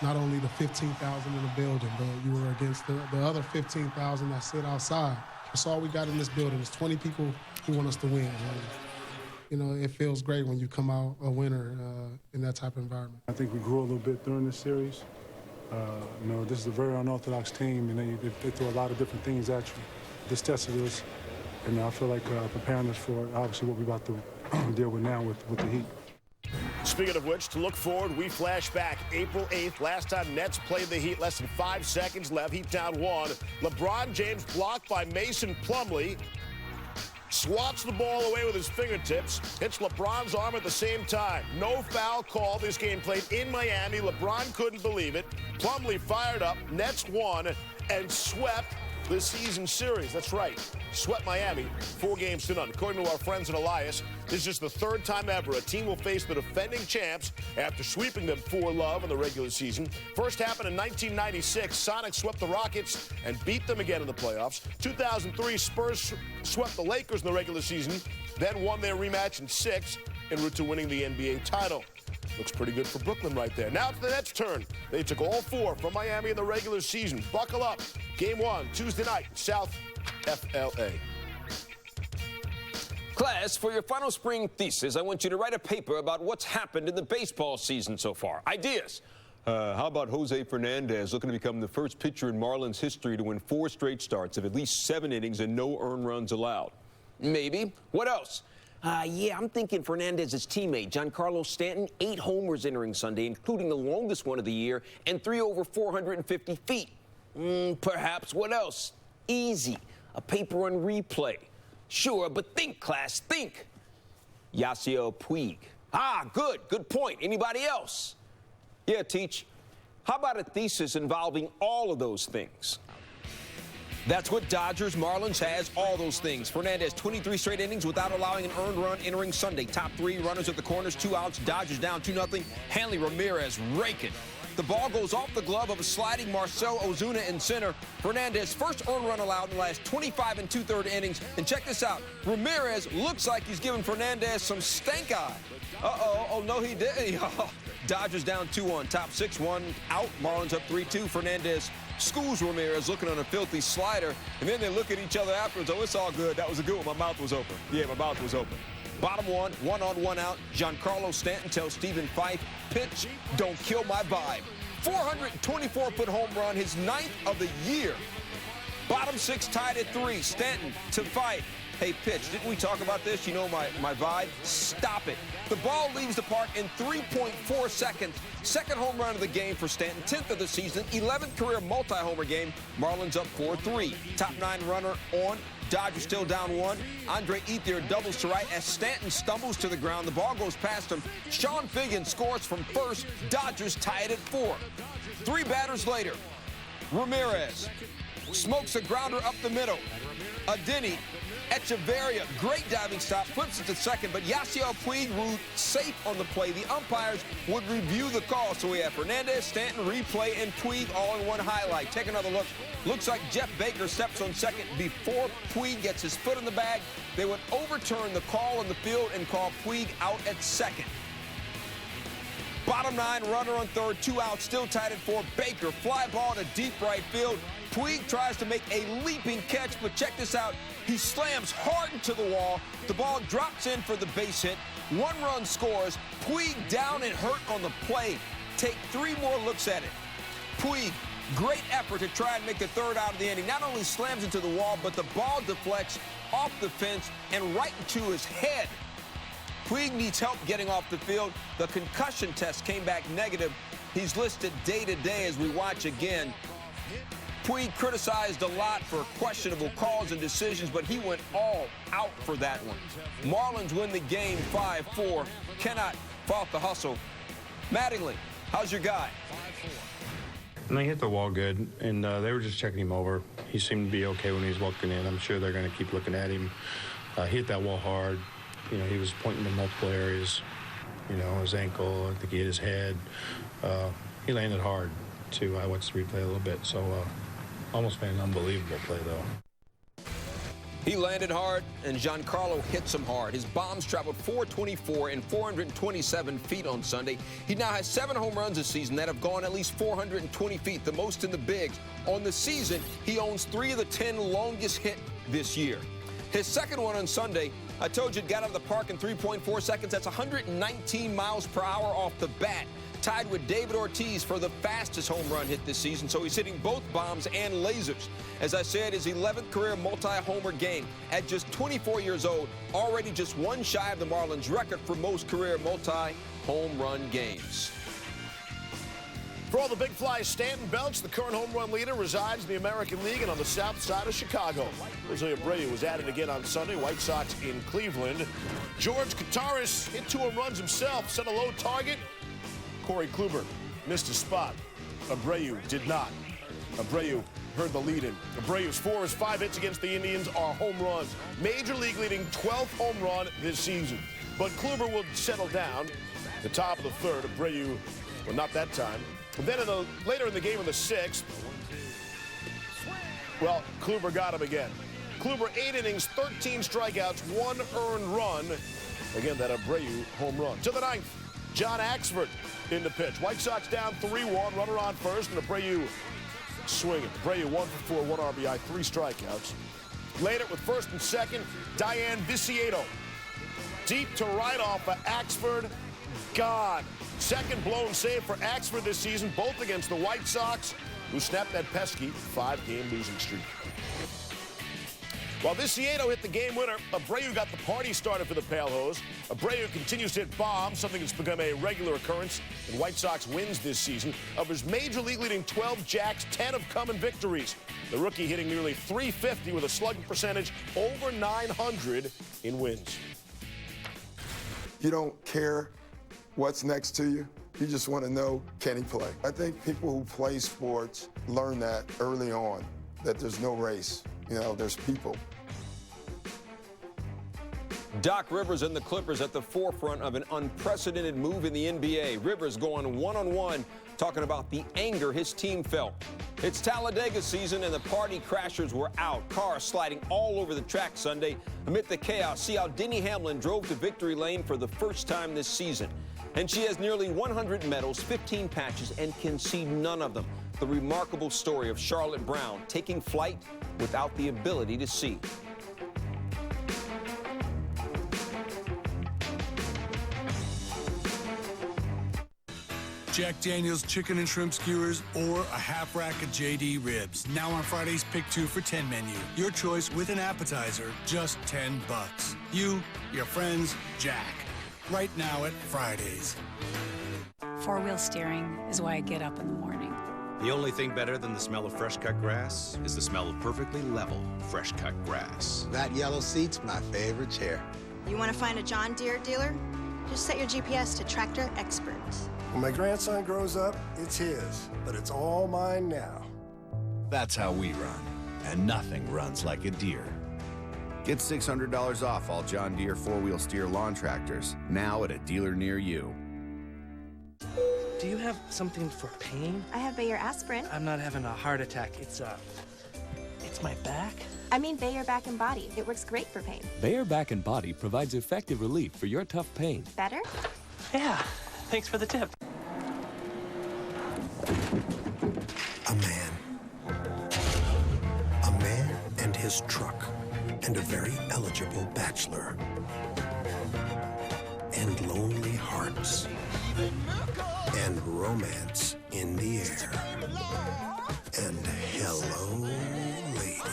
not only the 15,000 in the building, but you were against the other 15,000 that sit outside. That's all we got in this building is 20 people who want us to win. You know, it feels great when you come out a winner in that type of environment. I think we grew a little bit during this series. You know, this is a very unorthodox team, and they throw a lot of different things at you. This tested us, and I feel like preparing us for, obviously, what we're about to deal with now with the Heat. Speaking of which, to look forward, we flash back April 8th. Last time Nets played the Heat, less than 5 seconds left. Heat down 1. LeBron James blocked by Mason Plumlee. Swats the ball away with his fingertips. Hits LeBron's arm at the same time. No foul call. This game played in Miami. LeBron couldn't believe it. Plumlee fired up. Nets won and swept the season series. That's right. Swept Miami 4-0. According to our friends in Elias, this is just the 3rd time ever a team will face the defending champs after sweeping them 4-0 in the regular season. First happened in 1996. Sonics swept the Rockets and beat them again in the playoffs. 2003, Spurs swept the Lakers in the regular season, then won their rematch in 6 en route to winning the NBA title. Looks pretty good for Brooklyn right there. Now it's the Nets' turn. They took all 4 from Miami in the regular season. Buckle up. Game 1, Tuesday night, South FLA. Class, for your final spring thesis, I want you to write a paper about what's happened in the baseball season so far. Ideas. How about Jose Fernandez looking to become the first pitcher in Marlins history to win 4 straight starts of at least 7 innings and no earned runs allowed? Maybe. What else? Yeah, I'm thinking Fernandez's teammate, Giancarlo Stanton, 8 homers entering Sunday, including the longest one of the year, and 3 over 450 feet. Perhaps. What else? Easy. A paper on replay. Sure, but think, class, think. Yasiel Puig. Good. Good point. Anybody else? Yeah, Teach. How about a thesis involving all of those things? That's what Dodgers Marlins has, all those things. Fernandez, 23 straight innings without allowing an earned run entering Sunday. Top 3 runners at the corners, 2 outs. Dodgers down 2-0. Hanley Ramirez raking. The ball goes off the glove of a sliding Marcell Ozuna in center. Fernandez, first earned run allowed in the last 25 2/3 innings. And check this out. Ramirez looks like he's giving Fernandez some stank eye. Oh, no, he didn't. Dodgers down 2-1. Top 6, 1 out. Marlins up 3-2. Fernandez schools Ramirez looking on a filthy slider. And then they look at each other afterwards. Oh, it's all good. That was a good one. My mouth was open. Yeah, my mouth was open. Bottom 1, 1 on, 1 out. Giancarlo Stanton tells Stephen Fife, pitch, don't kill my vibe. 424-foot home run, his 9th of the year. Bottom 6 tied at 3. Stanton to Fife. Hey, pitch, didn't we talk about this? You know my vibe? Stop it. The ball leaves the park in 3.4 seconds. Second home run of the game for Stanton, 10th of the season, 11th career multi-homer game. Marlins up 4-3. Top 9 runner on. Dodgers still down 1. Andre Ethier doubles to right as Stanton stumbles to the ground. The ball goes past him. Sean Figgin scores from first. Dodgers tie it at 4. 3 batters later, Ramirez smokes a grounder up the middle. Adenny Echeverria, great diving stop, flips it to second, but Yasiel Puig ruled safe on the play. The umpires would review the call, so we have Fernandez, Stanton, replay, and Puig all in one highlight. Take another look. Looks like Jeff Baker steps on second before Puig gets his foot in the bag. They would overturn the call on the field and call Puig out at second. Bottom 9, runner on third, 2 outs, still tied at 4. Baker, fly ball to deep right field. Puig tries to make a leaping catch, but check this out. He slams hard into the wall. The ball drops in for the base hit. 1 run scores. Puig down and hurt on the play. Take 3 more looks at it. Puig, great effort to try and make the third out of the inning. Not only slams into the wall, but the ball deflects off the fence and right into his head. Puig needs help getting off the field. The concussion test came back negative. He's listed day-to-day as we watch again. Puig criticized a lot for questionable calls and decisions, but he went all out for that one. Marlins win the game 5-4. Cannot fault the hustle. Mattingly, how's your guy? And they hit the wall good, and they were just checking him over. He seemed to be okay when he was walking in. I'm sure they're going to keep looking at him. He hit that wall hard. You know, he was pointing to multiple areas. You know, his ankle, I think he hit his head. He landed hard, too. I watched the replay a little bit, so almost made an unbelievable play, though. He landed hard, and Giancarlo hits him hard. His bombs traveled 424 and 427 feet on Sunday. He now has 7 home runs this season that have gone at least 420 feet, the most in the bigs. On the season, he owns 3 of the 10 longest hit this year. His second one on Sunday, I told you it got out of the park in 3.4 seconds. That's 119 miles per hour off the bat. Tied with David Ortiz for the fastest home run hit this season, so he's hitting both bombs and lasers. As I said, his 11th career multi-homer game. At just 24 years old, already just 1 shy of the Marlins' record for most career multi-home run games. For all the big flies, Stanton Belch, the current home run leader, resides in the American League and on the south side of Chicago. Jose Abreu was added again on Sunday. White Sox in Cleveland. George Kataris hit 2 home runs himself, set a low target. Corey Kluber missed his spot. Abreu did not. Abreu heard the lead in. Abreu's 4 of his 5 hits against the Indians are home runs. Major League leading 12th home run this season. But Kluber will settle down. The top of the 3rd, Abreu, well, not that time. And then later in the game in the 6th, well, Kluber got him again. Kluber 8 innings, 13 strikeouts, 1 earned run. Again, that Abreu home run. To the 9th, John Axford in the pitch. White Sox down 3-1, runner on first, and Abreu swinging. Abreu 1 for 4, 1 RBI, 3 strikeouts. Later with first and second, Diane Viciedo. Deep to right off of Axford, gone. Second blown save for Axford this season, both against the White Sox, who snapped that pesky 5-game losing streak. While Viciedo hit the game winner, Abreu got the party started for the Pale Hose. Abreu continues to hit bombs, something that's become a regular occurrence in White Sox wins this season. Of his Major League leading 12 jacks, 10 have come in victories. The rookie hitting nearly .350 with a slugging percentage over .900 in wins. You don't care what's next to you. You just want to know, can he play? I think people who play sports learn that early on, that there's no race. You know, there's people. Doc Rivers and the Clippers at the forefront of an unprecedented move in the NBA. Rivers going one-on-one, talking about the anger his team felt. It's Talladega season, and the party crashers were out. Cars sliding all over the track Sunday. Amid the chaos, see how Denny Hamlin drove to victory lane for the first time this season. And she has nearly 100 medals, 15 patches, and can see none of them. The remarkable story of Charlotte Brown taking flight without the ability to see. Jack Daniel's chicken and shrimp skewers or a half rack of JD ribs. Now on Friday's Pick 2 for 10 menu. Your choice with an appetizer, just $10. You, your friends, Jack. Right now at Fridays. 4-wheel steering is why I get up in the morning. The only thing better than the smell of fresh-cut grass is the smell of perfectly level, fresh-cut grass. That yellow seat's my favorite chair. You want to find a John Deere dealer? Just set your GPS to Tractor Expert. When my grandson grows up, it's his, but it's all mine now. That's how we run, and nothing runs like a Deere. Get $600 off all John Deere 4-wheel steer lawn tractors, now at a dealer near you. Do you have something for pain? I have Bayer aspirin. I'm not having a heart attack. It's my back. I mean Bayer Back and Body. It works great for pain. Bayer Back and Body provides effective relief for your tough pain. Better? Yeah, thanks for the tip. A man and his truck, and a very eligible bachelor, and lonely hearts, and romance in the air, and hello, ladies.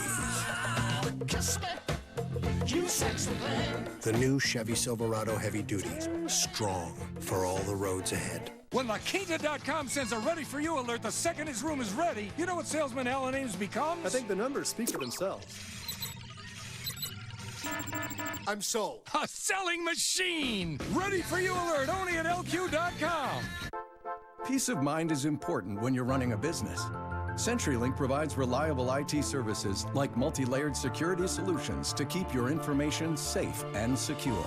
The new Chevy Silverado Heavy Duty, strong for all the roads ahead. When Makita.com sends a ready for you alert the second his room is ready, you know what salesman Alan Ames becomes? I think the numbers speak for themselves. I'm sold. A selling machine! Ready for you alert only at LQ.com. Peace of mind is important when you're running a business. CenturyLink provides reliable IT services like multi-layered security solutions to keep your information safe and secure.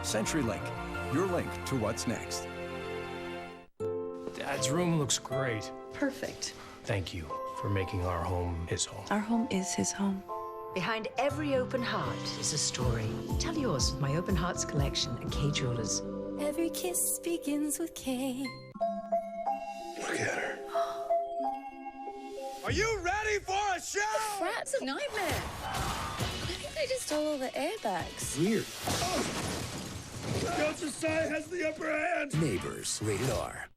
CenturyLink, your link to what's next. Dad's room looks great. Perfect. Thank you for making our home his home. Our home is his home. Behind every open heart is a story. Tell yours with my Open Hearts collection at K Jewelers. Every kiss begins with K. Look at her. Are you ready for a show? Frat's a nightmare. I think they just stole all the airbags. Weird. Scout's side has the upper hand. Neighbors, rated R.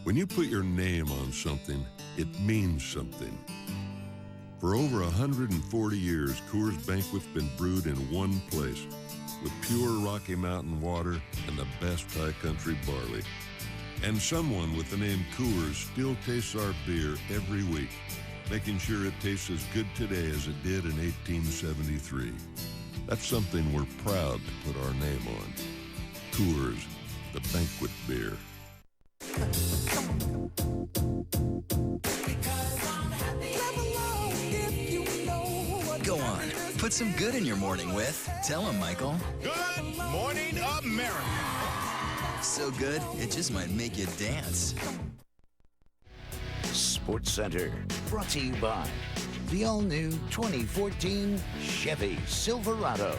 When you put your name on something, it means something. For over 140 years, Coors Banquet's been brewed in one place with pure Rocky Mountain water and the best high country barley. And someone with the name Coors still tastes our beer every week, making sure it tastes as good today as it did in 1873. That's something we're proud to put our name on. Coors, the banquet beer. Go on, put some good in your morning with. Tell him, Michael. Good morning, America. So good, it just might make you dance. SportsCenter, brought to you by the all-new 2014 Chevy Silverado.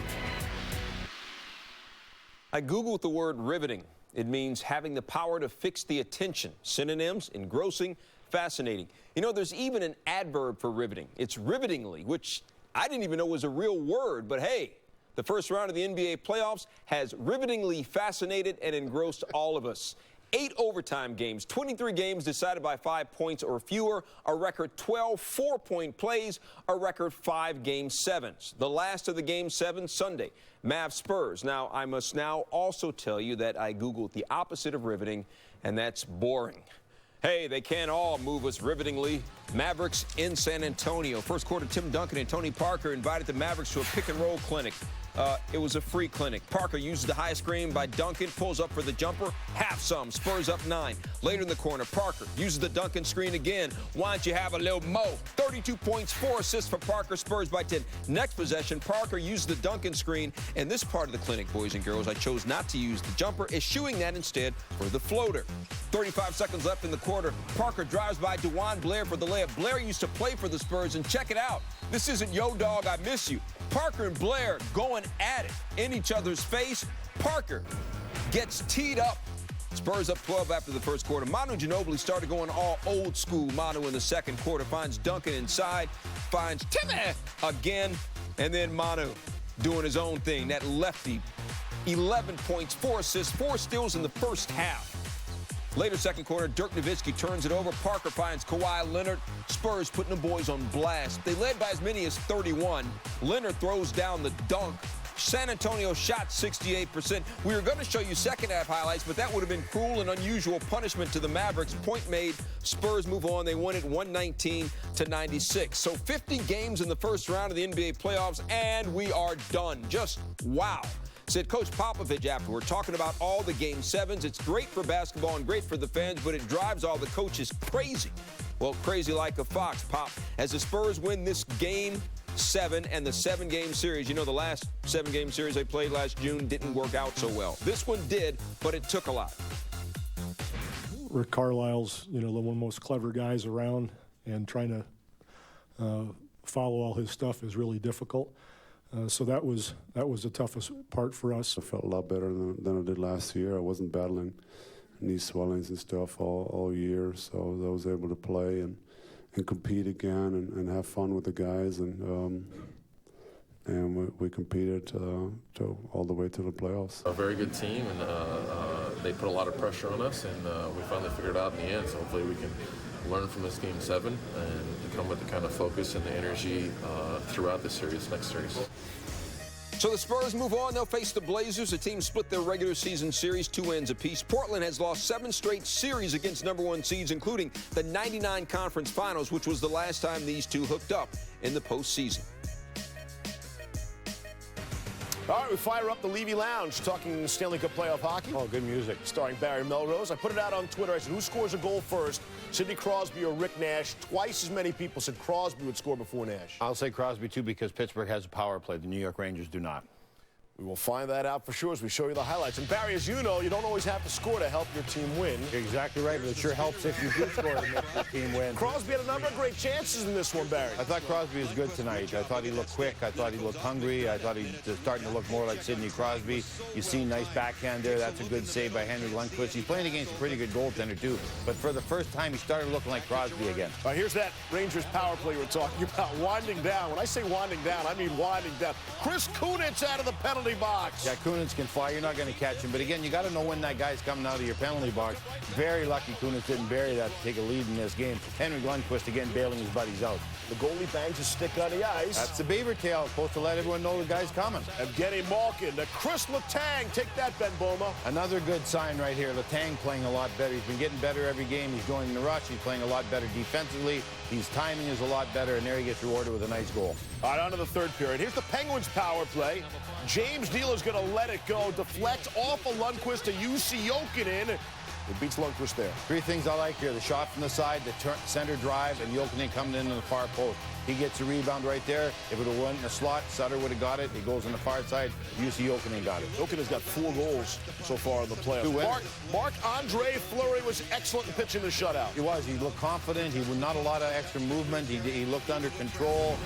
I Googled the word riveting. It means having the power to fix the attention. Synonyms: engrossing, fascinating. You know, there's even an adverb for riveting. It's rivetingly, which I didn't even know was a real word, but hey, the first round of the NBA playoffs has rivetingly fascinated and engrossed all of us. 8 overtime games, 23 games decided by 5 points or fewer, a record 12 4-point plays, a record 5 Game 7s. The last of the Game 7 Sunday, Mavs Spurs. Now, I must now also tell you that I Googled the opposite of riveting, and that's boring. Hey, they can't all move us rivetingly. Mavericks in San Antonio. First quarter, Tim Duncan and Tony Parker invited the Mavericks to a pick-and-roll clinic. It was a free clinic. Parker uses the high screen by Duncan, pulls up for the jumper, half some, Spurs up 9. Later in the corner, Parker uses the Duncan screen again. Why don't you have a little mo? 32 points, 4 assists for Parker, Spurs by 10. Next possession, Parker uses the Duncan screen. And this part of the clinic, boys and girls, I chose not to use the jumper, eschewing that instead for the floater. 35 seconds left in the quarter. Parker drives by DeJuan Blair for the layup. Blair used to play for the Spurs, and check it out. This isn't yo dog, I miss you. Parker and Blair going at it in each other's face. Parker gets teed up. Spurs up 12 after the first quarter. Manu Ginobili started going all old school Manu in the second quarter. Finds Duncan inside. Finds Timmy again. And then Manu doing his own thing. That lefty, 11 points, 4 assists, 4 steals in the first half. Later second quarter, Dirk Nowitzki turns it over. Parker finds Kawhi Leonard. Spurs putting the boys on blast. They led by as many as 31. Leonard throws down the dunk. San Antonio shot 68%. We were going to show you second half highlights, but that would have been cruel and unusual punishment to the Mavericks. Point made. Spurs move on. They win it 119-96. So 50 games in the first round of the NBA playoffs, and we are done. Just wow. Said Coach Popovich afterward, talking about all the Game 7s. It's great for basketball and great for the fans, but it drives all the coaches crazy. Well, crazy like a fox, Pop. As the Spurs win this game 7 and the 7-game series. You know, the last 7-game series they played last June didn't work out so well. This one did, but it took a lot. Rick Carlisle's, one of the most clever guys around, and trying to follow all his stuff is really difficult. So that was the toughest part for us. I felt a lot better than I did last year. I wasn't battling knee swellings and stuff all year, so I was able to play and compete again and have fun with the guys, and we competed all the way to the playoffs. A very good team, and they put a lot of pressure on us, and we finally figured it out in the end. So hopefully we can learn from this game 7 and come with the kind of focus and the energy throughout the next series. So the Spurs move on. They'll face the Blazers. The team split their regular season series 2 wins apiece. Portland has lost 7 straight series against #1 seeds, including the '99 Conference Finals, which was the last time these two hooked up in the postseason. All right, we fire up the Levy Lounge, talking Stanley Cup playoff hockey. Oh, good music. Starring Barry Melrose. I put it out on Twitter. I said, who scores a goal first, Sidney Crosby or Rick Nash? Twice as many people said Crosby would score before Nash. I'll say Crosby, too, because Pittsburgh has a power play. The New York Rangers do not. We will find that out for sure as we show you the highlights. And Barry, as you know, you don't always have to score to help your team win. You're exactly right, but it sure helps if you do score to make your team win. Crosby had a number of great chances in this one, Barry. I thought Crosby was good tonight. I thought he looked quick. I thought he looked hungry. I thought he was starting to look more like Sidney Crosby. You see nice backhand there. That's a good save by Henry Lundqvist. He's playing against a pretty good goaltender, too. But for the first time, he started looking like Crosby again. All right, here's that Rangers power play we're talking about. Winding down. When I say winding down, I mean winding down. Chris Kunitz out of the penalty box. Yeah, Kunitz can fly. You're not going to catch him. But again, you got to know when that guy's coming out of your penalty box. Very lucky Kunitz didn't bury that to take a lead in this game. Henry Lundqvist again bailing his buddies out. The goalie bangs his stick on the ice. That's the beaver tail. Supposed to let everyone know the guy's coming. Evgeny Malkin to Chris Letang. Take that, Ben Boma. Another good sign right here. Letang playing a lot better. He's been getting better every game. He's going in the rush. He's playing a lot better defensively. His timing is a lot better, and there he gets rewarded with a nice goal. All right, on to the third period. Here's the Penguins' power play. James Neal's going to let it go. Deflects off of Lundqvist to UC Jokinen. It beats Lundqvist there. 3 things I like here. The shot from the side, the center drive, and Jokinen coming in on the far post. He gets a rebound right there. If it would have went in the slot, Sutter would have got it. He goes on the far side. UC Jokinen got it. Jokinen's got 4 goals so far in the playoffs. Marc-Andre Fleury was excellent in pitching the shutout. He was. He looked confident. He was not a lot of extra movement. He looked under control.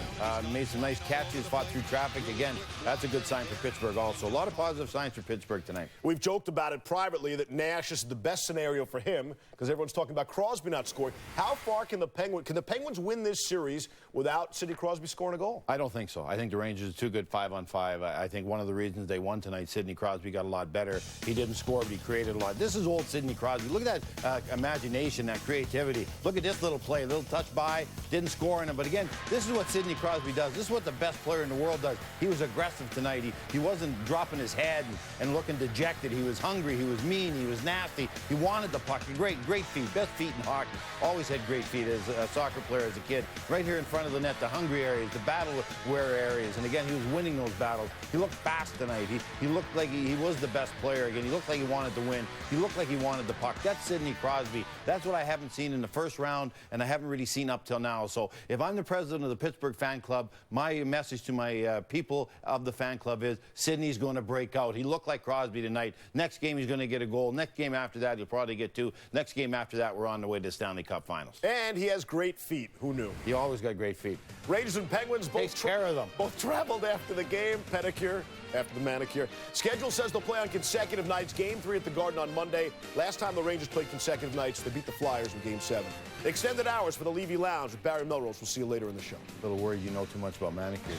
Made some nice catches. Fought through traffic. Again, that's a good sign for Pittsburgh also. A lot of positive signs for Pittsburgh tonight. We've joked about it privately that Nash is the best scenario for him because everyone's talking about Crosby not scoring. How far can the Penguins win this series without Sidney Crosby scoring a goal? I don't think so. I think the Rangers are too good 5-on-5. I think one of the reasons they won tonight, Sidney Crosby got a lot better. He didn't score, but he created a lot. This is old Sidney Crosby. Look at that imagination, that creativity. Look at this little play, a little touch by, didn't score in it. But again, this is what Sidney Crosby does. This is what the best player in the world does. He was aggressive tonight. He wasn't dropping his head and looking dejected. He was hungry. He was mean. He was nasty. He wanted the puck. Great feet. Best feet in hockey. Always had great feet as a soccer player as a kid. Right here in front of the net, the hungry areas, the battle-wear areas. And again, he was winning those battles. He looked fast tonight. He looked like he was the best player again. He looked like he wanted to win. He looked like he wanted the puck. That's Sidney Crosby. That's what I haven't seen in the first round, and I haven't really seen up till now. So if I'm the president of the Pittsburgh fan club, my message to my people of the fan club is Sidney's going to break out. He looked like Crosby tonight. Next game, he's going to get a goal. Next game after that, he'll probably get 2. Next game after that, we're on the way to the Stanley Cup Finals. And he has great feet. Who knew? He always got great feet. Rangers and Penguins both takes care of them. Both traveled after the game. Pedicure after the manicure. Schedule says they'll play on consecutive nights. Game 3 at the Garden on Monday. Last time the Rangers played consecutive nights, they beat the Flyers in Game 7. Extended hours for the Levy Lounge with Barry Melrose. We'll see you later in the show. A little worried you know too much about manicures.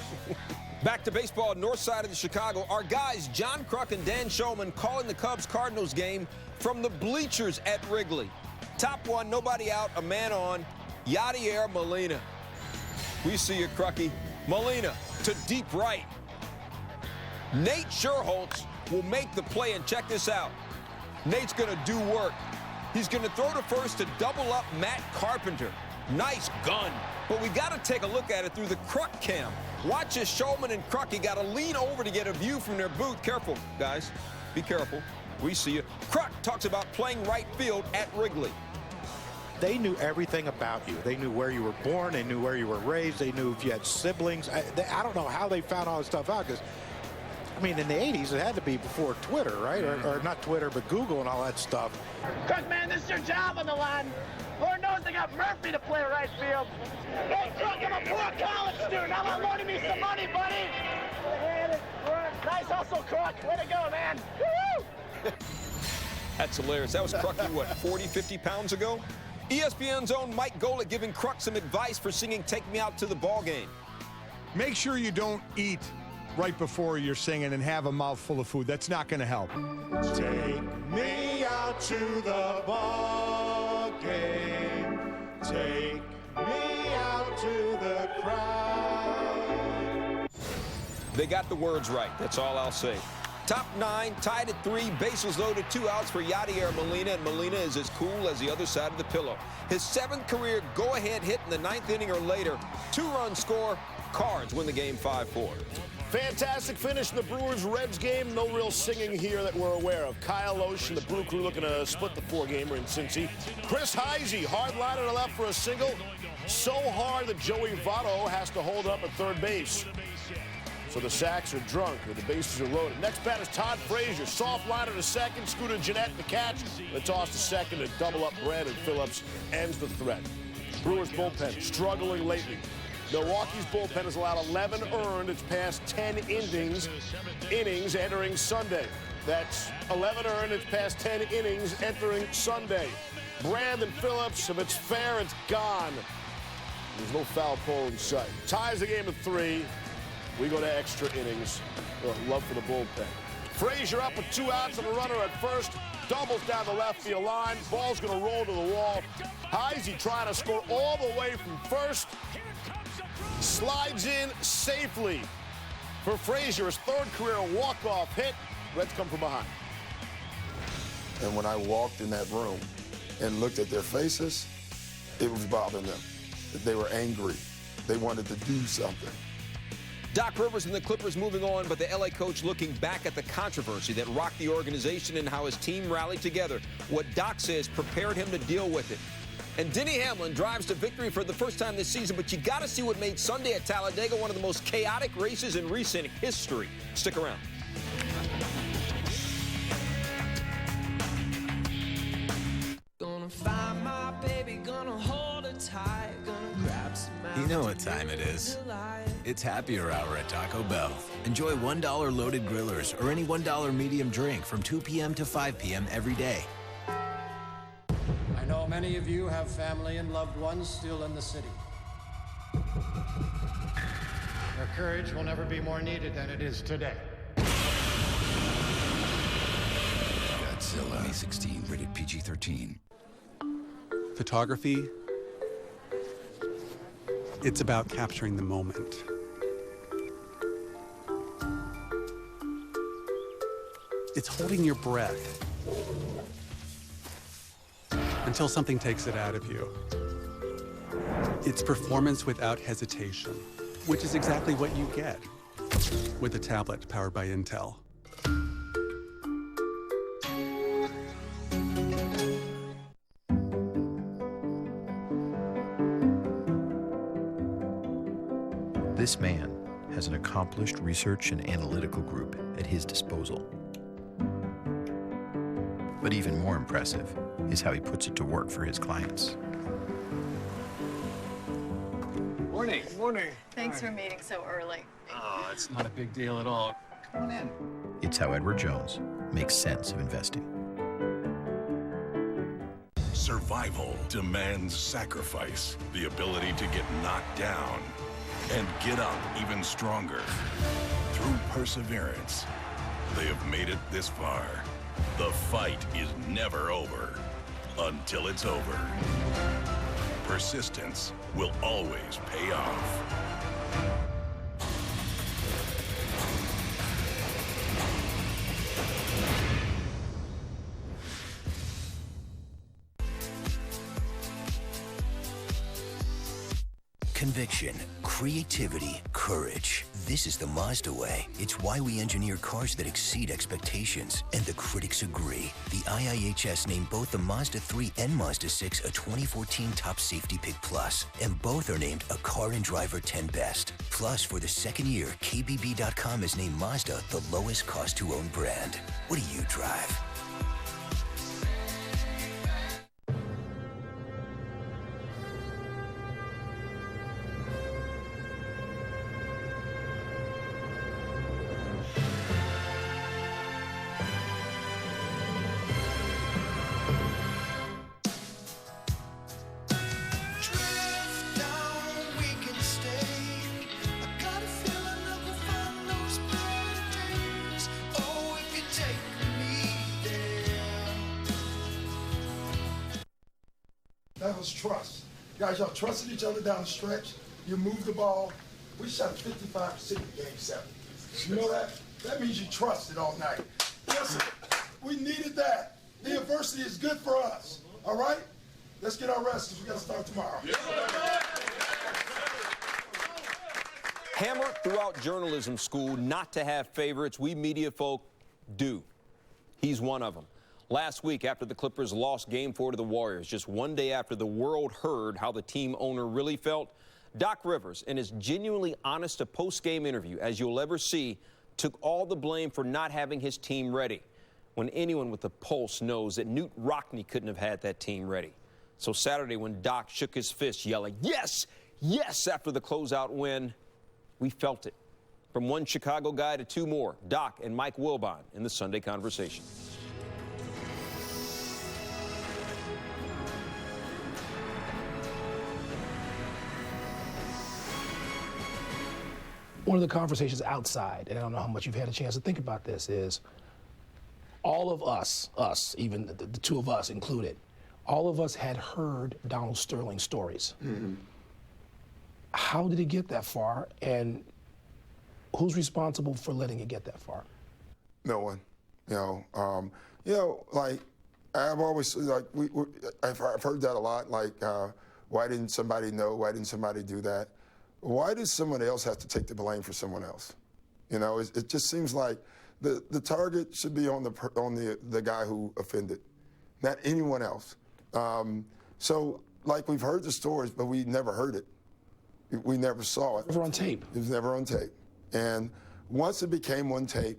Back to baseball, north side of the Chicago. Our guys, John Kruk and Dan Shulman, calling the Cubs-Cardinals game from the bleachers at Wrigley. Top one, nobody out, a man on, Yadier Molina. We see you, Krucky. Molina to deep right. Nate Scherholtz will make the play, and check this out. Nate's going to do work. He's going to throw to first to double up Matt Carpenter. Nice gun. But we got to take a look at it through the Kruk cam. Watch as Shulman and Kruk, you got to lean over to get a view from their booth. Careful, guys. Be careful. We see you. Kruk talks about playing right field at Wrigley. they knew everything about you. They knew where you were born. They knew where you were raised. They knew if you had siblings. I don't know how they found all this stuff out, because, I mean, in the 80s, it had to be before Twitter, right? Or not Twitter, but Google and all that stuff. Kruk, man, this is your job on the line. Lord knows they got Murphy to play right field. Hey, Kruk, I'm a poor college student. How about loaning me some money, buddy? Nice hustle, Kruk. Way to go, man. Woo-hoo! That's hilarious. That was Kruk, what, 40, 50 pounds ago? ESPN's own Mike Golick giving Kruk some advice for singing Take Me Out to the Ball Game. Make sure you don't eat right before you're singing and have a mouthful of food. That's not going to help. Take me out to the ball game. Take me out to the crowd. They got the words right. That's all I'll say. Top 9, tied at 3, bases loaded, 2 outs for Yadier Molina, and Molina is as cool as the other side of the pillow. His 7th career go-ahead hit in the 9th inning or later. 2-run score. Cards win the game 5-4. Fantastic finish in the Brewers-Reds game. No real singing here that we're aware of. Kyle Osh and the Brew Crew looking to split the 4-gamer in Cincy. Chris Heisey, hard line to the left for a single. So hard that Joey Votto has to hold up at third base. So the sacks are drunk, or the bases are loaded. Next bat is Todd Frazier. Soft liner to second. Scooter Jeanette the catch. The toss to second to double up Brandon Phillips ends the threat. Brewers bullpen struggling lately. Milwaukee's bullpen has allowed 11 earned its past 10 innings entering Sunday. That's 11 earned its past 10 innings entering Sunday. Brandon Phillips, if it's fair, it's gone. There's no foul pole in sight. Ties the game at 3. We go to extra innings. Love for the bullpen. Frazier up with 2 outs and a runner at first. Doubles down the left field line. Ball's going to roll to the wall. Heisey trying to score all the way from first. Slides in safely for Frazier, his 3rd career walk-off hit. Reds come from behind. And when I walked in that room and looked at their faces, it was bothering them. They were angry. They wanted to do something. Doc Rivers and the Clippers moving on, but the LA coach looking back at the controversy that rocked the organization and how his team rallied together. What Doc says prepared him to deal with it. And Denny Hamlin drives to victory for the first time this season, but you got to see what made Sunday at Talladega one of the most chaotic races in recent history. Stick around. Gonna find my baby, gonna hold her tight, gonna grab some. You know what time it is. It's Happier Hour at Taco Bell. Enjoy $1 loaded grillers or any $1 medium drink from 2 p.m. to 5 p.m. every day. I know many of you have family and loved ones still in the city. Their courage will never be more needed than it is today. Godzilla. May 16, rated PG-13. Photography, it's about capturing the moment. It's holding your breath until something takes it out of you. It's performance without hesitation, which is exactly what you get with a tablet powered by Intel. This man has an accomplished research and analytical group at his disposal. But even more impressive is how he puts it to work for his clients. Morning. Morning. Thanks for meeting so early. Oh, it's not a big deal at all. Come on in. It's how Edward Jones makes sense of investing. Survival demands sacrifice, the ability to get knocked down and get up even stronger. Through perseverance, they have made it this far. The fight is never over until it's over. Persistence will always pay off. Conviction, creativity, courage. This is the Mazda way. It's why we engineer cars that exceed expectations, and the critics agree. The IIHS named both the Mazda 3 and Mazda 6 a 2014 Top Safety Pick Plus, and both are named a Car and Driver 10 Best. Plus, for the second year, KBB.com has named Mazda the lowest cost to own brand. What do you drive? That was trust. Guys, y'all trusted each other down the stretch. You moved the ball. We shot 55% in Game 7. You know that? That means you trusted all night. Listen, we needed that. The adversity is good for us. All right? Let's get our rest because we got to start tomorrow. Hammer throughout journalism school not to have favorites. We media folk do. He's one of them. Last week, after the Clippers lost Game 4 to the Warriors, just one day after the world heard how the team owner really felt, Doc Rivers, in his genuinely honest a post-game interview, as you'll ever see, took all the blame for not having his team ready, when anyone with a pulse knows that Newt Rockne couldn't have had that team ready. So Saturday, when Doc shook his fist, yelling, "Yes, yes," after the closeout win, we felt it. From one Chicago guy to two more, Doc and Mike Wilbon in the Sunday Conversation. One of the conversations outside, and I don't know how much you've had a chance to think about this, is all of us, even the two of us included, all of us had heard Donald Sterling's stories. Mm-hmm. How did it get that far, and who's responsible for letting it get that far? No one. Like I've always I've heard that a lot. Like, why didn't somebody know? Why didn't somebody do that? Why does someone else have to take the blame for someone else? It just seems like the target should be on the guy who offended, not anyone else. So, like, we've heard the stories, but we never heard it. We never saw it. Never on tape. It was never on tape. And once it became on tape,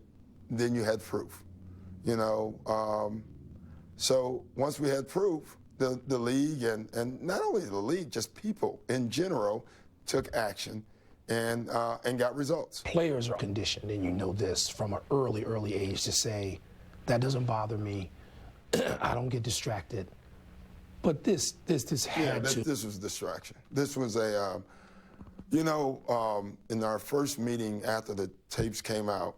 then you had proof. So once we had proof, the league and not only the league, just people in general took action and got results. Players are conditioned, and you know this from an early age, to say, that doesn't bother me. I don't get distracted. But this had to. This was distraction. This was a, in our first meeting after the tapes came out,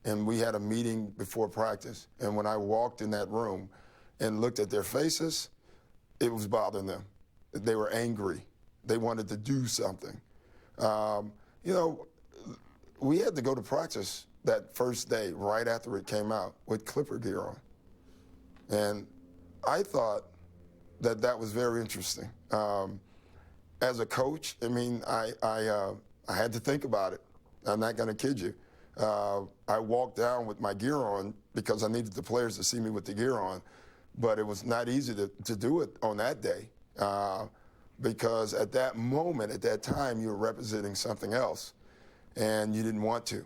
and we had a meeting before practice, and when I walked in that room and looked at their faces, it was bothering them. They were angry. They wanted to do something. We had to go to practice that first day right after it came out with Clipper gear on. And I thought that was very interesting. As a coach, I had to think about it. I'm not going to kid you. I walked down with my gear on because I needed the players to see me with the gear on, but it was not easy to do it on that day because at that moment, at that time, you were representing something else, and you didn't want to.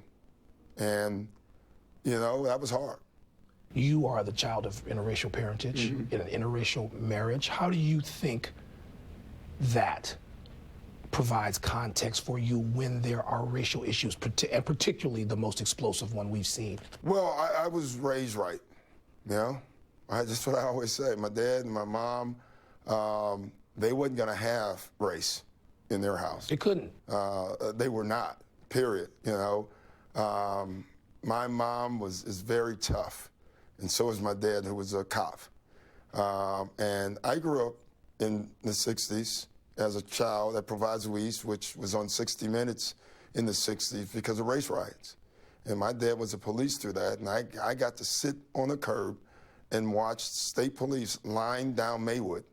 And, that was hard. You are the child of interracial parentage, in an interracial marriage. How do you think that provides context for you when there are racial issues, and particularly the most explosive one we've seen? Well, I was raised right, that's what I always say. My dad and my mom, they wasn't going to have race in their house. They couldn't. They were not, period, My mom is very tough, and so is my dad, who was a cop. And I grew up in the 60s as a child at Proviso East, which was on 60 Minutes in the 60s because of race riots. And my dad was a police through that, and I got to sit on the curb and watch state police line down Maywood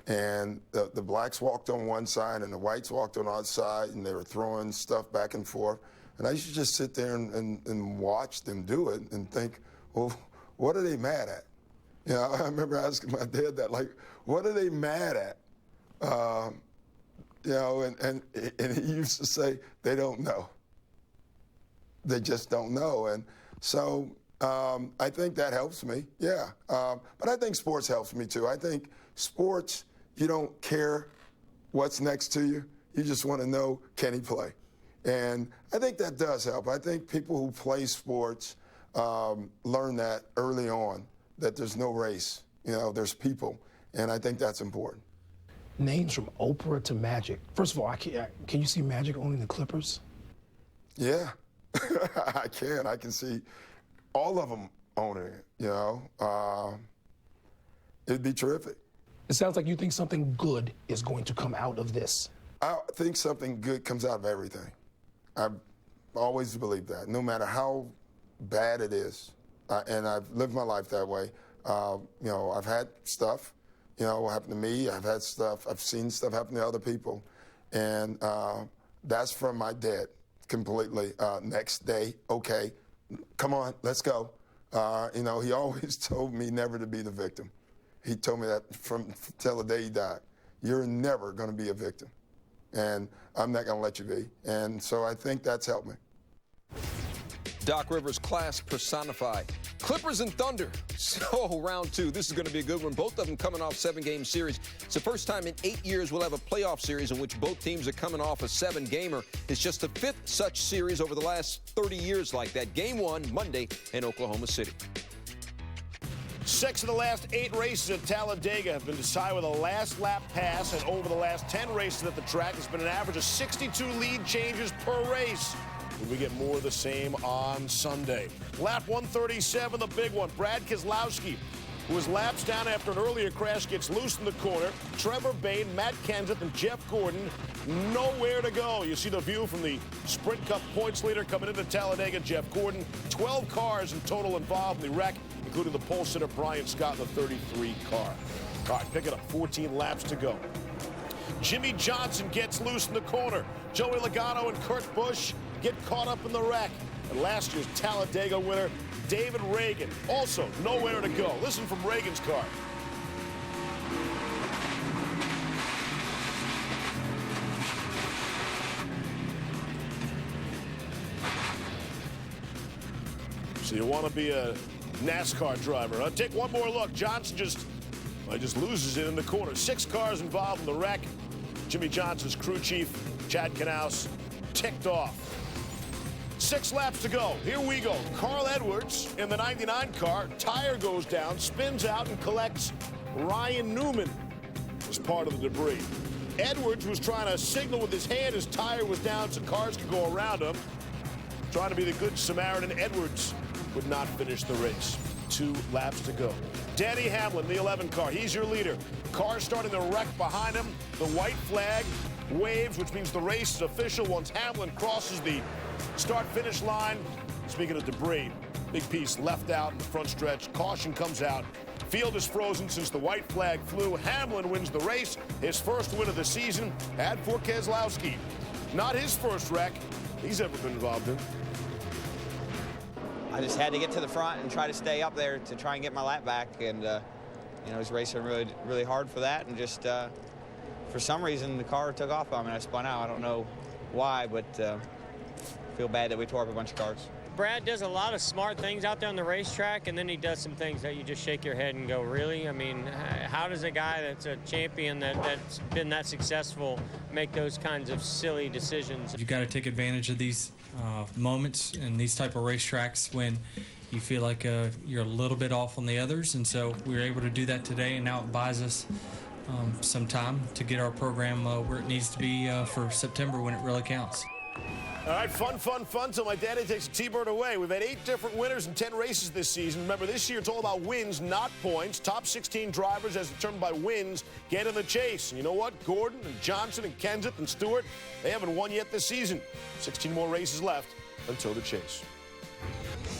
And the blacks walked on one side and the whites walked on the other side, and they were throwing stuff back and forth. And I used to just sit there and watch them do it and think, well, what are they mad at? You know, I remember asking my dad that, like, what are they mad at? You know, and he used to say, they don't know. They just don't know. And so I think that helps me, yeah. But I think sports helps me too. I think sports, you don't care what's next to you. You just want to know, can he play? And I think that does help. I think people who play sports learn that early on, that there's no race. You know, there's people. And I think that's important. Names from Oprah to Magic. First of all, can you see Magic owning the Clippers? Yeah, I can. I can see all of them owning it, you know. It'd be terrific. It sounds like you think something good is going to come out of this. I think something good comes out of everything. I've always believed that, no matter how bad it is. And I've lived my life that way. You know, I've had stuff, you know, happen to me. I've had stuff, I've seen stuff happen to other people. And that's from my dad completely. Next day, okay, come on, let's go. You know, he always told me never to be the victim. He told me that till the day he died. You're never going to be a victim. And I'm not going to let you be. And so I think that's helped me. Doc Rivers, class personified. Clippers and Thunder. So round two. This is going to be a good one. Both of them coming off 7-game series. It's the first time in 8 years we'll have a playoff series in which both teams are coming off a 7-gamer. It's just the 5th such series over the last 30 years like that. Game 1, Monday in Oklahoma City. 6 of the last 8 races at Talladega have been decided with a last lap pass, and over the last 10 races at the track, it's been an average of 62 lead changes per race. We get more of the same on Sunday. Lap 137, the big one. Brad Keselowski, who was laps down after an earlier crash, gets loose in the corner. Trevor Bayne, Matt Kenseth, and Jeff Gordon nowhere to go. You see the view from the Sprint Cup points leader coming into Talladega, Jeff Gordon. 12 cars in total involved in the wreck, including the pole sitter Brian Scott in the 33 car. All right, pick it up, 14 laps to go. Jimmy Johnson gets loose in the corner. Joey Logano and Kurt Busch get caught up in the wreck. And last year's Talladega winner, David Reagan, also nowhere to go. Listen from Reagan's car. So you want to be a NASCAR driver, huh? Take one more look. Johnson just loses it in the corner. 6 cars involved in the wreck. Jimmy Johnson's crew chief, Chad Knaus, ticked off. 6 laps to go. Here we go. Carl Edwards in the 99 car. Tire goes down, spins out, and collects Ryan Newman as part of the debris. Edwards was trying to signal with his hand his tire was down so cars could go around him. Trying to be the good Samaritan, Edwards would not finish the race. 2 laps to go. Denny Hamlin, the 11 car. He's your leader. Car starting to wreck behind him. The white flag waves, which means the race is official once Hamlin crosses the start-finish line. Speaking of debris, big piece left out in the front stretch. Caution comes out. Field is frozen since the white flag flew. Hamlin wins the race. His first win of the season. And for Keselowski, not his first wreck he's ever been involved in. I just had to get to the front and try to stay up there to try and get my lap back. And, you know, I was racing really hard for that. And just for some reason, the car took off on me and I spun out. I don't know why, but feel bad that we tore up a bunch of cars. Brad does a lot of smart things out there on the racetrack, and then he does some things that you just shake your head and go, really? I mean, how does a guy that's a champion that's been that successful make those kinds of silly decisions? You've got to take advantage of these moments and these type of racetracks when you feel like you're a little bit off on the others, and so we were able to do that today, and now it buys us some time to get our program where it needs to be for September when it really counts. All right, fun, till my daddy takes a T-bird away. We've had 8 different winners in 10 races this season. Remember, this year it's all about wins, not points. Top 16 drivers, as determined by wins, get in the chase. And you know what? Gordon and Johnson and Kenseth and Stewart, they haven't won yet this season. 16 more races left until the chase.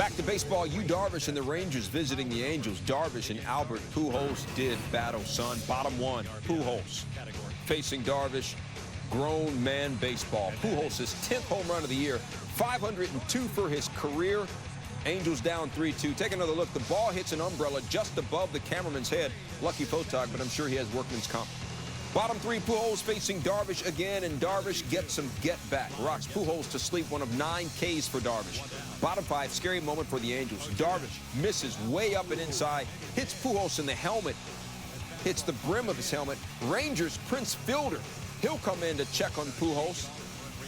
Back to baseball, Darvish and the Rangers visiting the Angels. Darvish and Albert Pujols did battle, son. Bottom one, Pujols. Facing Darvish, grown man baseball. Pujols' 10th home run of the year, 502 for his career. Angels down 3-2. Take another look. The ball hits an umbrella just above the cameraman's head. Lucky photog, but I'm sure he has workman's comp. Bottom three, Pujols facing Darvish again, and Darvish gets some get-back. Rocks Pujols to sleep, one of 9 Ks for Darvish. Bottom 5, scary moment for the Angels. Darvish misses way up and inside, hits Pujols in the helmet, hits the brim of his helmet. Rangers, Prince Fielder, he'll come in to check on Pujols,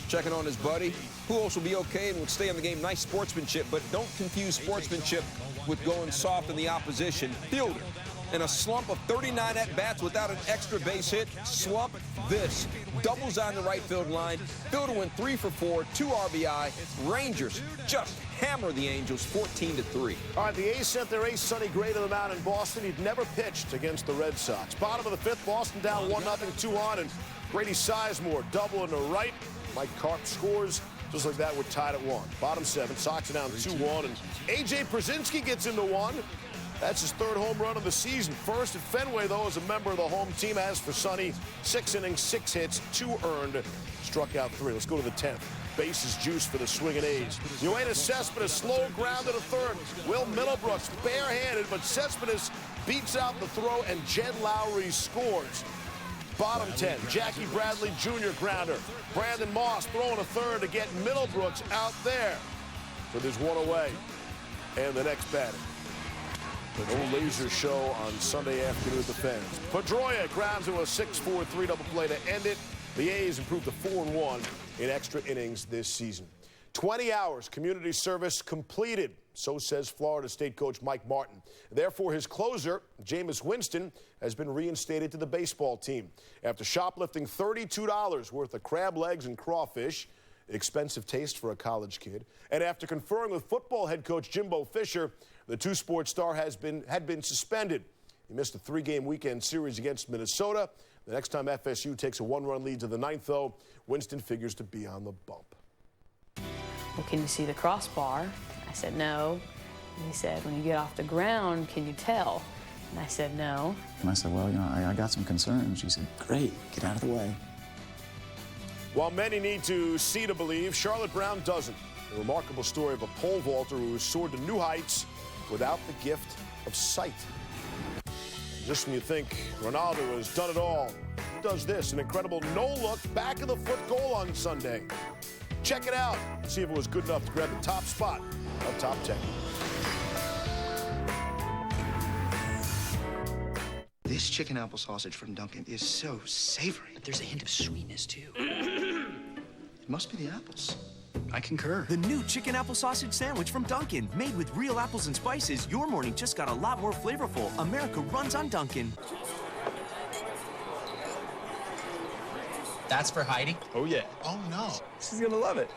checking on his buddy. Pujols will be okay and will stay in the game. Nice sportsmanship, but don't confuse sportsmanship with going soft in the opposition. Fielder, in a slump of 39 at-bats without an extra base hit, slump this. Doubles on the right field line. Fielder went 3 for 4, 2 RBI. Rangers just hammer the Angels 14-3. All right, the A's sent their ace Sonny Gray to the mound in Boston. He'd never pitched against the Red Sox. Bottom of the 5th, Boston down 1-0, 2 on, and Grady Sizemore double in the right. Mike Karp scores. Just like that, we're tied at 1. Bottom 7, Sox are down 2-1, and A.J. Przinsky gets into 1. That's his 3rd home run of the season. First at Fenway, though, as a member of the home team. As for Sonny, 6 innings, 6 hits, 2 earned, struck out 3. Let's go to the 10th. Bases juice for the swinging A's. Yoenis Cespedes, slow ground to the 3rd. Will Middlebrooks barehanded, but Cespedes beats out the throw, and Jed Lowry scores. Bottom 10, Jackie Bradley Jr. grounder. Brandon Moss throwing a 3rd to get Middlebrooks out there. So there's 1 away. And the next batter. No laser show on Sunday afternoon at the Fens. Pedroia grounds into a 6-4 3-double play to end it. The A's improved to 4-1 in extra innings this season. 20 hours community service completed, so says Florida State coach Mike Martin. Therefore, his closer, Jameis Winston, has been reinstated to the baseball team. After shoplifting $32 worth of crab legs and crawfish, expensive taste for a college kid, and after conferring with football head coach Jimbo Fisher, the two-sport star had been suspended. He missed a 3-game weekend series against Minnesota. The next time FSU takes a 1-run lead to the 9th, though, Winston figures to be on the bump. Well, can you see the crossbar? I said, no. And he said, when you get off the ground, can you tell? And I said, no. And I said, well, you know, I got some concerns. She said, great, get out of the way. While many need to see to believe, Charlotte Brown doesn't. A remarkable story of a pole vaulter who soared to new heights without the gift of sight. Just when you think Ronaldo has done it all, he does this, an incredible no-look back-of-the-foot goal on Sunday. Check it out. See if it was good enough to grab the top spot of top 10. This chicken apple sausage from Dunkin' is so savory. But there's a hint of sweetness, too. It must be the apples. I concur. The new chicken apple sausage sandwich from Dunkin'. Made with real apples and spices, your morning just got a lot more flavorful. America runs on Dunkin'. That's for Heidi? Oh, yeah. Oh, no. She's gonna love it.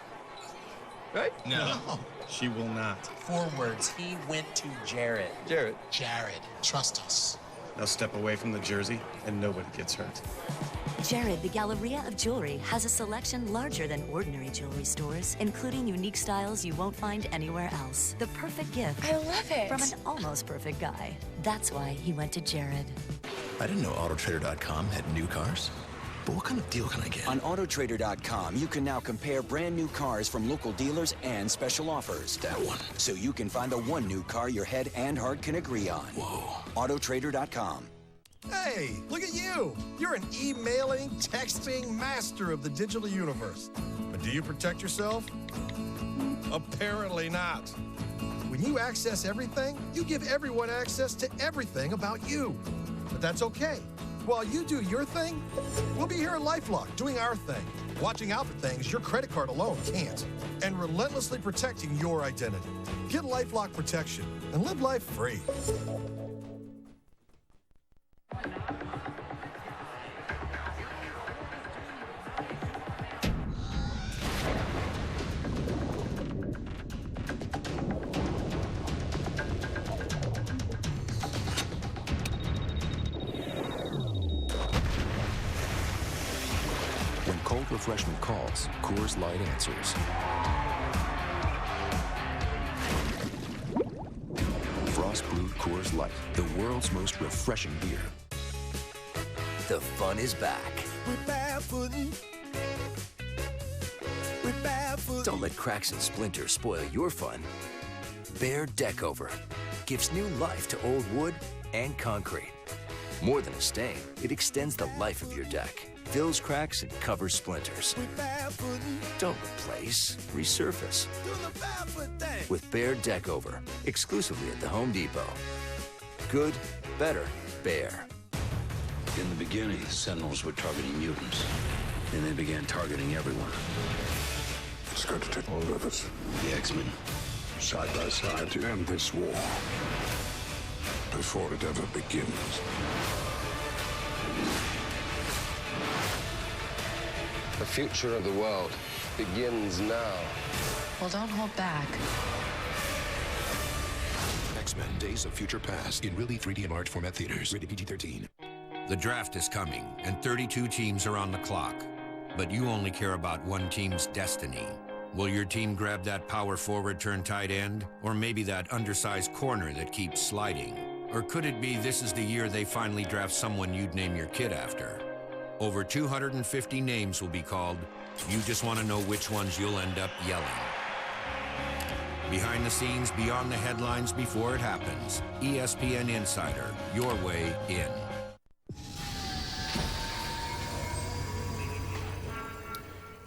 Right? No. She will not. 4 words. He went to Jared. Jared. Jared. Trust us. Now step away from the jersey and nobody gets hurt. Jared, the Galleria of Jewelry, has a selection larger than ordinary jewelry stores, including unique styles you won't find anywhere else. The perfect gift. I love it. From an almost perfect guy. That's why he went to Jared. I didn't know AutoTrader.com had new cars. But what kind of deal can I get? On AutoTrader.com, you can now compare brand new cars from local dealers and special offers. That one. So you can find the one new car your head and heart can agree on. Whoa. AutoTrader.com. Hey, look at you. You're an emailing, texting master of the digital universe. But do you protect yourself? Apparently not. When you access everything, you give everyone access to everything about you. But that's okay. While you do your thing, we'll be here at LifeLock doing our thing, watching out for things your credit card alone can't, and relentlessly protecting your identity. Get LifeLock protection and live life free. When cold refreshment calls, Coors Light answers. Coors Light, the world's most refreshing beer. The fun is back. We're barefooting. We're barefooting. Don't let cracks and splinters spoil your fun. Bear Deck Over gives new life to old wood and concrete. More than a stain, it extends the life of your deck, fills cracks and covers splinters. We're barefooting. Don't replace, resurface. Do the barefoot thing. With Bear Deck Over, exclusively at the Home Depot. Good, better, Bear. In the beginning, the Sentinels were targeting mutants. Then they began targeting everyone. It's going to take all of us. The X-Men. Side by side to end this war. Before it ever begins. The future of the world begins now. Well, don't hold back. X-Men Days of Future Past in really 3D and large format theaters. Rated PG-13. The draft is coming, and 32 teams are on the clock. But you only care about one team's destiny. Will your team grab that power forward turned tight end? Or maybe that undersized corner that keeps sliding? Or could it be this is the year they finally draft someone you'd name your kid after? Over 250 names will be called. You just want to know which ones you'll end up yelling. Behind the scenes, beyond the headlines, before it happens. ESPN Insider, your way in.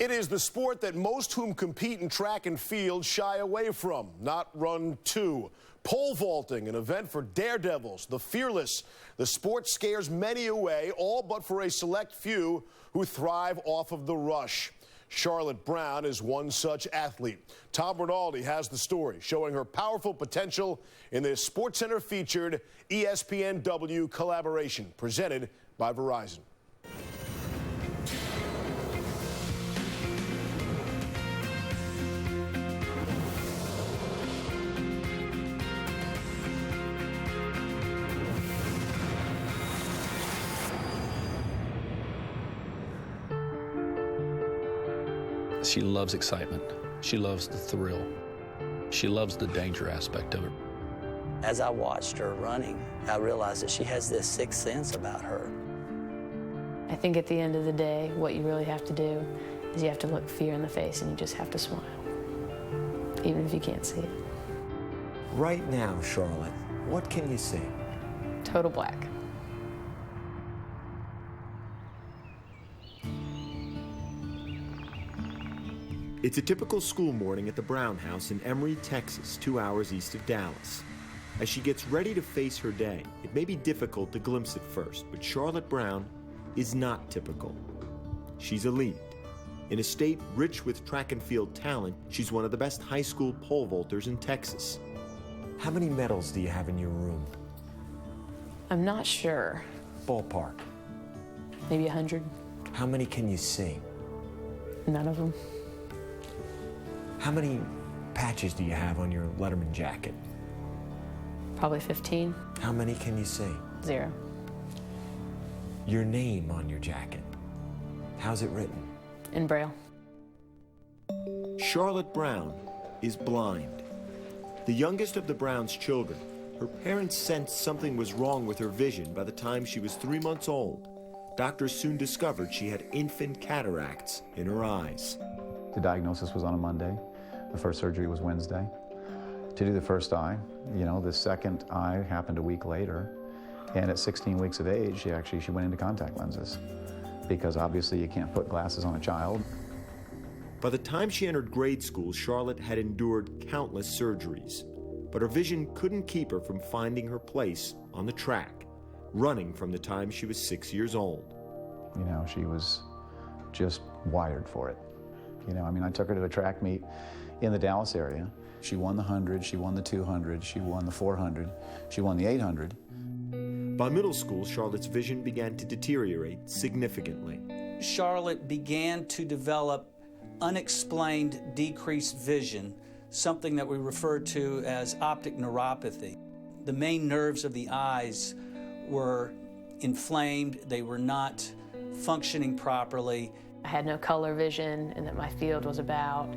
It is the sport that most whom compete in track and field shy away from, not run to. Pole vaulting, an event for daredevils, the fearless. The sport scares many away, all but for a select few who thrive off of the rush. Charlotte Brown is one such athlete. Tom Rinaldi has the story, showing her powerful potential in this SportsCenter featured ESPNW collaboration, presented by Verizon. She loves excitement. She loves the thrill. She loves the danger aspect of it. As I watched her running, I realized that she has this sixth sense about her. I think at the end of the day, what you really have to do is you have to look fear in the face and you just have to smile, even if you can't see it. Right now, Charlotte, what can you see? Total black. It's a typical school morning at the Brown house in Emory, Texas, 2 hours east of Dallas. As she gets ready to face her day, it may be difficult to glimpse it first, but Charlotte Brown is not typical. She's elite. In a state rich with track and field talent, she's one of the best high school pole vaulters in Texas. How many medals do you have in your room? I'm not sure. Ballpark. Maybe 100. How many can you see? None of them. How many patches do you have on your Letterman jacket? Probably 15. How many can you see? 0. Your name on your jacket. How's it written? In Braille. Charlotte Brown is blind. The youngest of the Brown's children, her parents sensed something was wrong with her vision by the time she was 3 months old. Doctors soon discovered she had infant cataracts in her eyes. The diagnosis was on a Monday. The first surgery was Wednesday. To do the first eye, the second eye happened a week later. And at 16 weeks of age, she went into contact lenses because obviously you can't put glasses on a child. By the time she entered grade school, Charlotte had endured countless surgeries, but her vision couldn't keep her from finding her place on the track, running from the time she was 6 years old. She was just wired for it. I took her to a track meet in the Dallas area. She won the 100, she won the 200, she won the 400, she won the 800. By middle school, Charlotte's vision began to deteriorate significantly. Charlotte began to develop unexplained decreased vision, something that we refer to as optic neuropathy. The main nerves of the eyes were inflamed, they were not functioning properly. I had no color vision, and that my field was about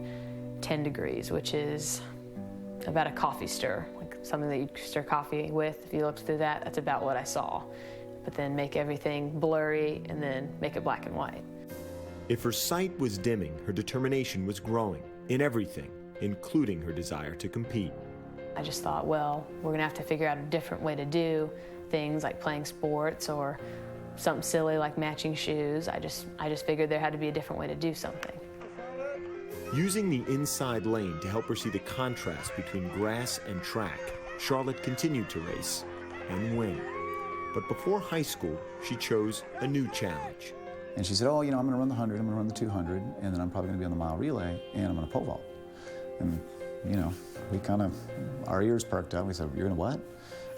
10 degrees, which is about a coffee stir, like something that you stir coffee with. If you looked through that, that's about what I saw. But then make everything blurry and then make it black and white. If her sight was dimming, her determination was growing in everything, including her desire to compete. I just thought, well, we're gonna have to figure out a different way to do things like playing sports or something silly like matching shoes. I just figured there had to be a different way to do something. Using the inside lane to help her see the contrast between grass and track, Charlotte continued to race and win. But before high school, she chose a new challenge. And she said, oh, you know, I'm going to run the 100, I'm going to run the 200, and then I'm probably going to be on the mile relay, and I'm going to pole vault. And, you know, we kind of, our ears perked up. We said, you're going to what?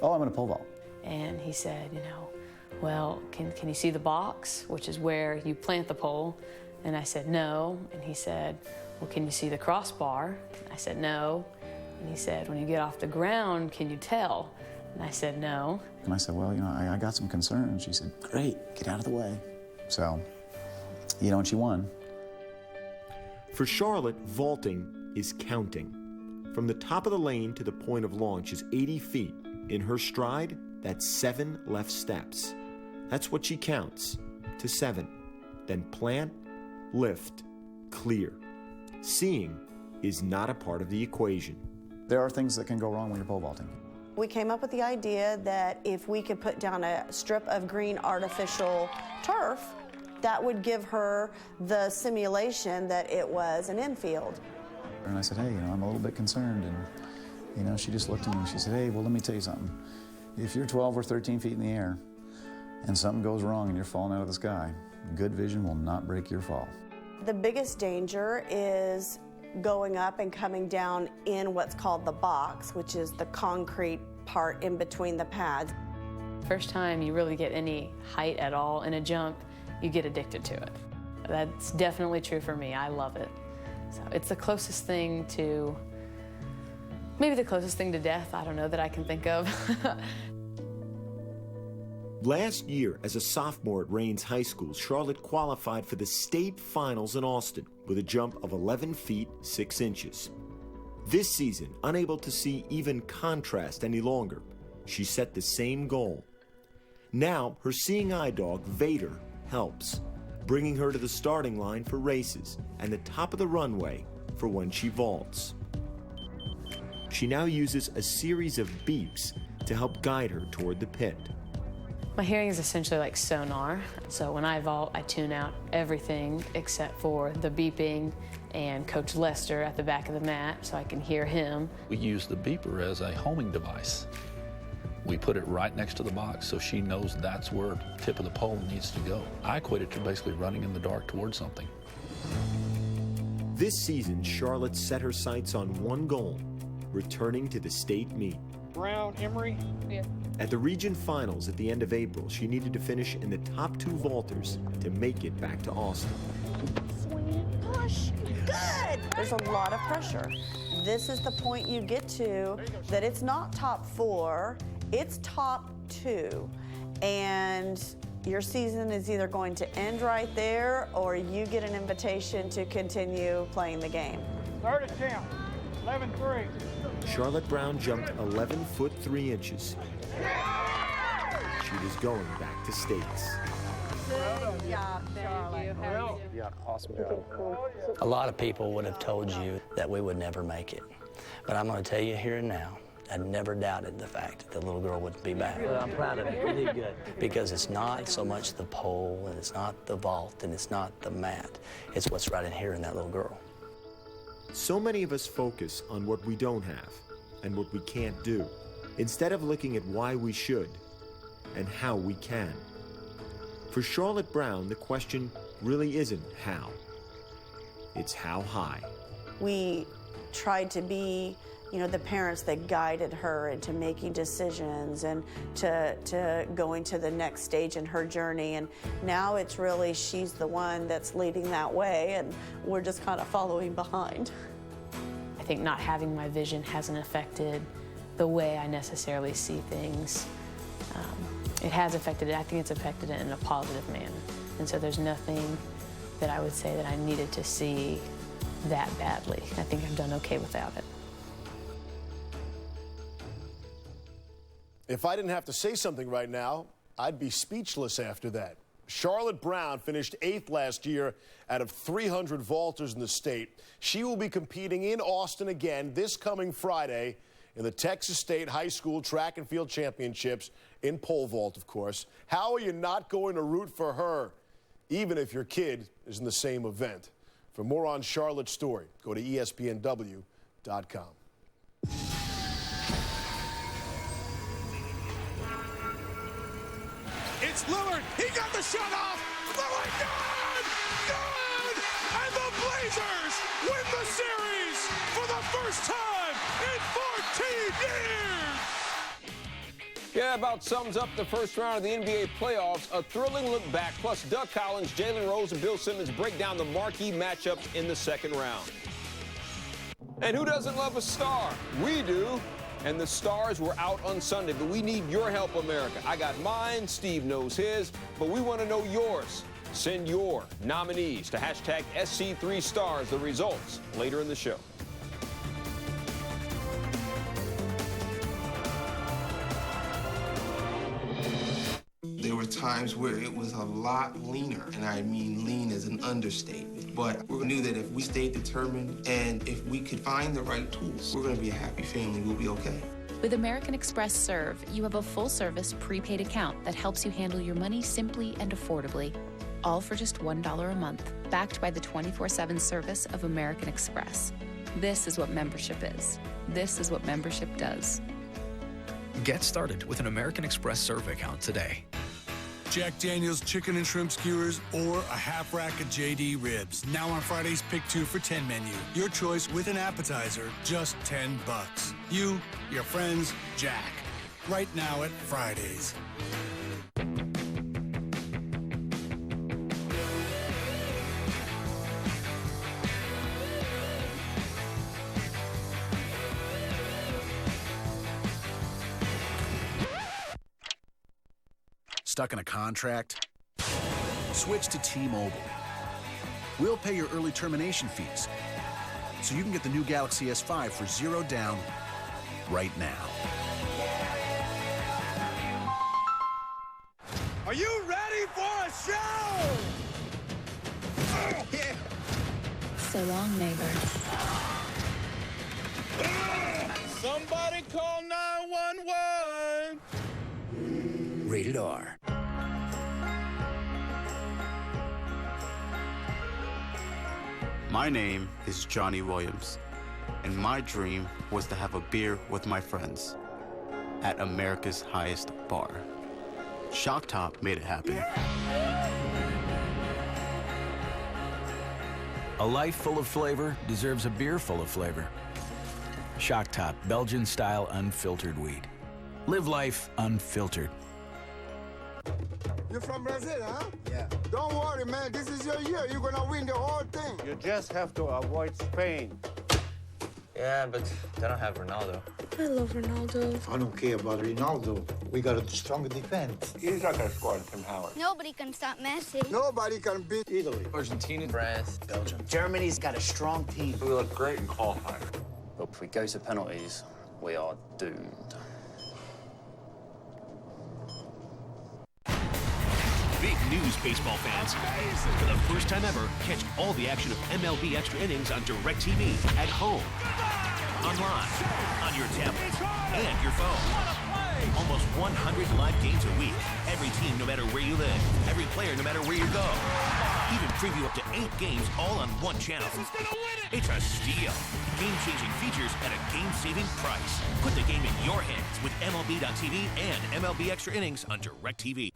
Oh, I'm going to pole vault. And he said, you know, well, can you see the box, which is where you plant the pole? And I said, no. And he said, well, can you see the crossbar? I said, no. And he said, when you get off the ground, can you tell? And I said, no. And I said, well, you know, I got some concerns. She said, great, get out of the way. So, you know, and she won. For Charlotte, vaulting is counting. From the top of the lane to the point of launch is 80 feet. In her stride, that's 7 left steps. That's what she counts to 7. Then plant, lift, clear. Seeing is not a part of the equation. There are things that can go wrong when you're pole vaulting. We came up with the idea that if we could put down a strip of green artificial turf, that would give her the simulation that it was an infield. And I said, hey, you know, I'm a little bit concerned. And, you know, she just looked at me and she said, hey, well, let me tell you something. If you're 12 or 13 feet in the air and something goes wrong and you're falling out of the sky, good vision will not break your fall. The biggest danger is going up and coming down in what's called the box, which is the concrete part in between the pads. First time you really get any height at all in a jump, you get addicted to it. That's definitely true for me. I love it. So it's the closest thing to, maybe the closest thing to death, I don't know, that I can think of. Last year, as a sophomore at Raines High School, Charlotte qualified for the state finals in Austin with a jump of 11 feet 6 inches. This season, unable to see even contrast any longer, she set the same goal. Now, her seeing eye dog, Vader, helps, bringing her to the starting line for races and the top of the runway for when she vaults. She now uses a series of beeps to help guide her toward the pit. My hearing is essentially like sonar. So when I vault, I tune out everything except for the beeping and Coach Lester at the back of the mat so I can hear him. We use the beeper as a homing device. We put it right next to the box so she knows that's where the tip of the pole needs to go. I equate it to basically running in the dark towards something. This season, Charlotte set her sights on one goal, returning to the state meet. Brown, Emery. Yeah. At the region finals at the end of April, she needed to finish in the top 2 vaulters to make it back to Austin. Swing, push, good! There's a lot of pressure. This is the point you get to that it's not top 4, it's top 2. And your season is either going to end right there or you get an invitation to continue playing the game. Third attempt, 11-3. Charlotte Brown jumped 11 foot 3 inches. She was going back to states. Good job, Charlotte. Yeah, awesome job. A lot of people would have told you that we would never make it. But I'm going to tell you here and now, I never doubted the fact that the little girl would be back. I'm proud of you. You did good. Because it's not so much the pole, and it's not the vault, and it's not the mat. It's what's right in here in that little girl. So many of us focus on what we don't have and what we can't do, instead of looking at why we should and how we can. For Charlotte Brown, the question really isn't how. It's how high. We tried to be, you know, the parents that guided her into making decisions and to going to the next stage in her journey. And now it's really she's the one that's leading that way, and we're just kind of following behind. I think not having my vision hasn't affected the way I necessarily see things. It has affected it. I think it's affected it in a positive manner. And so there's nothing that I would say that I needed to see that badly. I think I've done okay without it. If I didn't have to say something right now, I'd be speechless after that. Charlotte Brown finished 8th last year out of 300 vaulters in the state. She will be competing in Austin again this coming Friday in the Texas State High School Track and Field Championships in pole vault, of course. How are you not going to root for her, even if your kid is in the same event? For more on Charlotte's story, go to ESPNW.com. It's Lillard. He got the shot off. Lillard, good! And the Blazers win the series for the first time in 14 years! Yeah, about sums up the first round of the NBA playoffs. A thrilling look back, plus Doug Collins, Jalen Rose, and Bill Simmons break down the marquee matchups in the second round. And who doesn't love a star? We do. And the stars were out on Sunday, but we need your help, America. I got mine, Steve knows his, but we want to know yours. Send your nominees to hashtag SC3Stars, the results later in the show. There were times where it was a lot leaner, and I mean lean as an understatement. But we knew that if we stayed determined and if we could find the right tools, we're going to be a happy family. We'll be okay. With American Express Serve, you have a full-service prepaid account that helps you handle your money simply and affordably, all for just $1 a month, backed by the 24/7 service of American Express. This is what membership is. This is what membership does. Get started with an American Express Serve account today. Jack Daniel's chicken and shrimp skewers or a half rack of JD ribs. Now on Friday's Pick 2 for 10 menu. Your choice with an appetizer, just $10. You, your friends, Jack. Right now at Fridays. Stuck in a contract? Switch to T-Mobile. We'll pay your early termination fees, so you can get the new Galaxy S5 for $0 down right now. Are you ready for a show? Yeah. So long, neighbor. Somebody call 911. Rated R. My name is Johnny Williams, and my dream was to have a beer with my friends at America's highest bar. Shock Top made it happen. A life full of flavor deserves a beer full of flavor. Shock Top, Belgian-style unfiltered wheat. Live life unfiltered. You're from Brazil, huh? Yeah. Don't worry, man. This is your year. You're gonna win the whole thing. You just have to avoid Spain. Yeah, but they don't have Ronaldo. I love Ronaldo. I don't care about Ronaldo. We got a stronger defense. He's not gonna score from Howard. Nobody can stop Messi. Nobody can beat Italy. Argentina, France, Belgium. Germany's got a strong team. We look great in qualifying. But if we go to penalties, we are doomed. Big news, baseball fans. For the first time ever, catch all the action of MLB Extra Innings on DirecTV at home, online, on your tablet, and your phone. Almost 100 live games a week. Every team, no matter where you live. Every player, no matter where you go. Even preview up to 8 games all on one channel. It's a steal. Game-changing features at a game-saving price. Put the game in your hands with MLB.tv and MLB Extra Innings on DirecTV.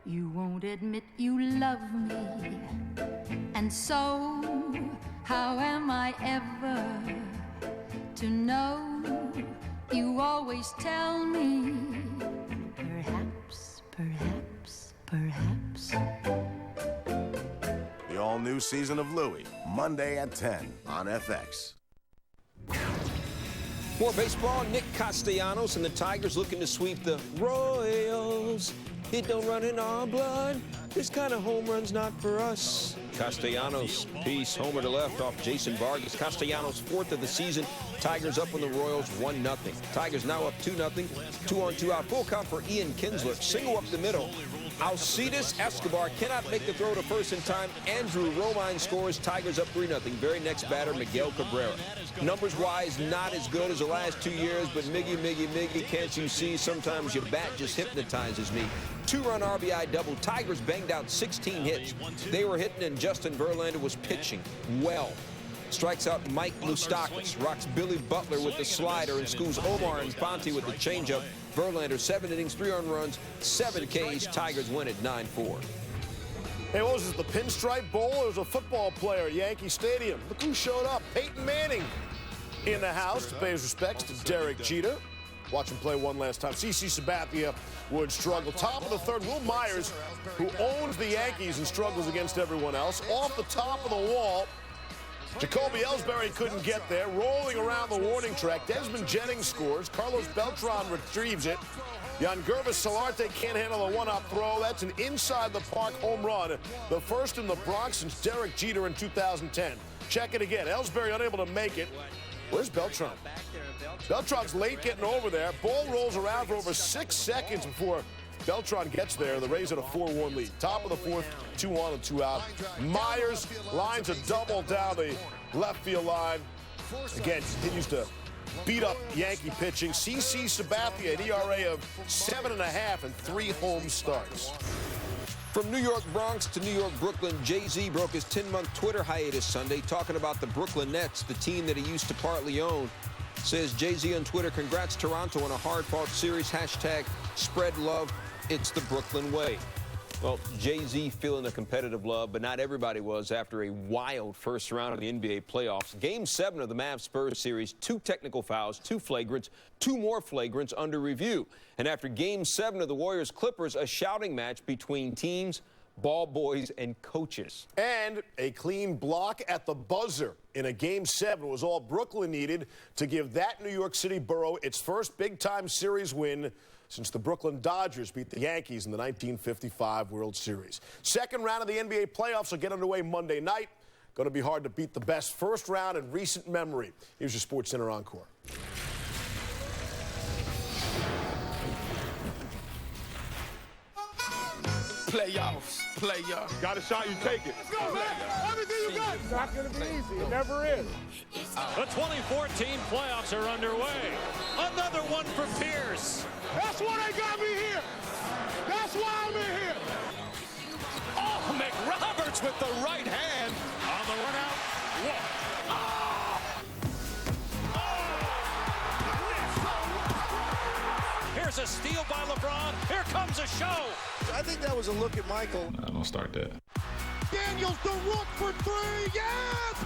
You won't admit you love me, and so how am I ever to know? You always tell me, perhaps, perhaps, perhaps. The all-new season of Louie, Monday at 10 on FX. More baseball, Nick Castellanos and the Tigers looking to sweep the Royals. It don't run in our blood. this kind of home run's not for us. Castellanos, piece, homer to left off Jason Vargas. Castellanos' 4th of the season. Tigers up on the Royals 1-0. Tigers now up 2-0. 2-on-2 out. Full count for Ian Kinsler. Single up the middle. Alcides Escobar cannot make the throw to first in time. Andrew Romine scores. Tigers up 3-0. Very next batter, Miguel Cabrera. Numbers-wise, not as good as the last 2 years, but Miggy, can't you see? Sometimes your bat just hypnotizes me. 2-run RBI double. Tigers banged out 16 hits. They were hitting, and Justin Verlander was pitching well. Strikes out Mike Moustakas, rocks Billy Butler with the slider, and schools Omar Infante with the changeup. Verlander, 7 innings, 3 earned runs, 7 Ks. Tigers win at 9-4. Hey, what was this, the Pinstripe Bowl? It was a football player at Yankee Stadium. Look who showed up. Peyton Manning in the house to pay his respects to Derek Jeter. Watch him play one last time. CC Sabathia would struggle. Top of the third, Will Myers, who owns the Yankees and struggles against everyone else. Off the top of the wall, Jacoby Ellsbury couldn't get there. Rolling around the warning track, Desmond Jennings scores. Carlos Beltran retrieves it. Yangervis Solarte can't handle a one-up throw. That's an inside-the-park home run, the first in the Bronx since Derek Jeter in 2010. Check it again. Ellsbury unable to make it. Where's Beltran? Beltran's late getting over there. Ball rolls around for over 6 seconds before Beltran gets there. The Rays at a 4-1 lead. Top of the 4th, 2 on and 2 out. Myers lines a double down the left field line. Again, continues to beat up Yankee pitching. CC Sabathia, an ERA of 7.5 and 3 home starts. From New York Bronx to New York Brooklyn, Jay-Z broke his 10-month Twitter hiatus Sunday, talking about the Brooklyn Nets, the team that he used to partly own. Says Jay-Z on Twitter, congrats Toronto on a hard-fought series, hashtag spread love, it's the Brooklyn way. Well, Jay-Z feeling the competitive love, but not everybody was after a wild first round of the NBA playoffs. Game 7 of the Mavs-Spurs series, 2 technical fouls, 2 flagrants, 2 more flagrants under review. And after Game 7 of the Warriors-Clippers, a shouting match between teams, ball boys, and coaches. And a clean block at the buzzer in a Game 7 was all Brooklyn needed to give that New York City borough its first big-time series win since the Brooklyn Dodgers beat the Yankees in the 1955 World Series. Second round of the NBA playoffs will get underway Monday night. Going to be hard to beat the best first round in recent memory. Here's your SportsCenter Encore. Playoffs. Got a shot, you take it. Let's go, man. Everything you got. It's not going to be easy. It never is. The 2014 playoffs are underway. Another one for Pierce. That's why they got me here. That's why I'm in here. Oh, McRoberts with the right hand. On the run out. Here's a steal by LeBron. Here comes a show. I think that was a look at Michael. I'm going to start that. Daniels, the rook for 3. Yes!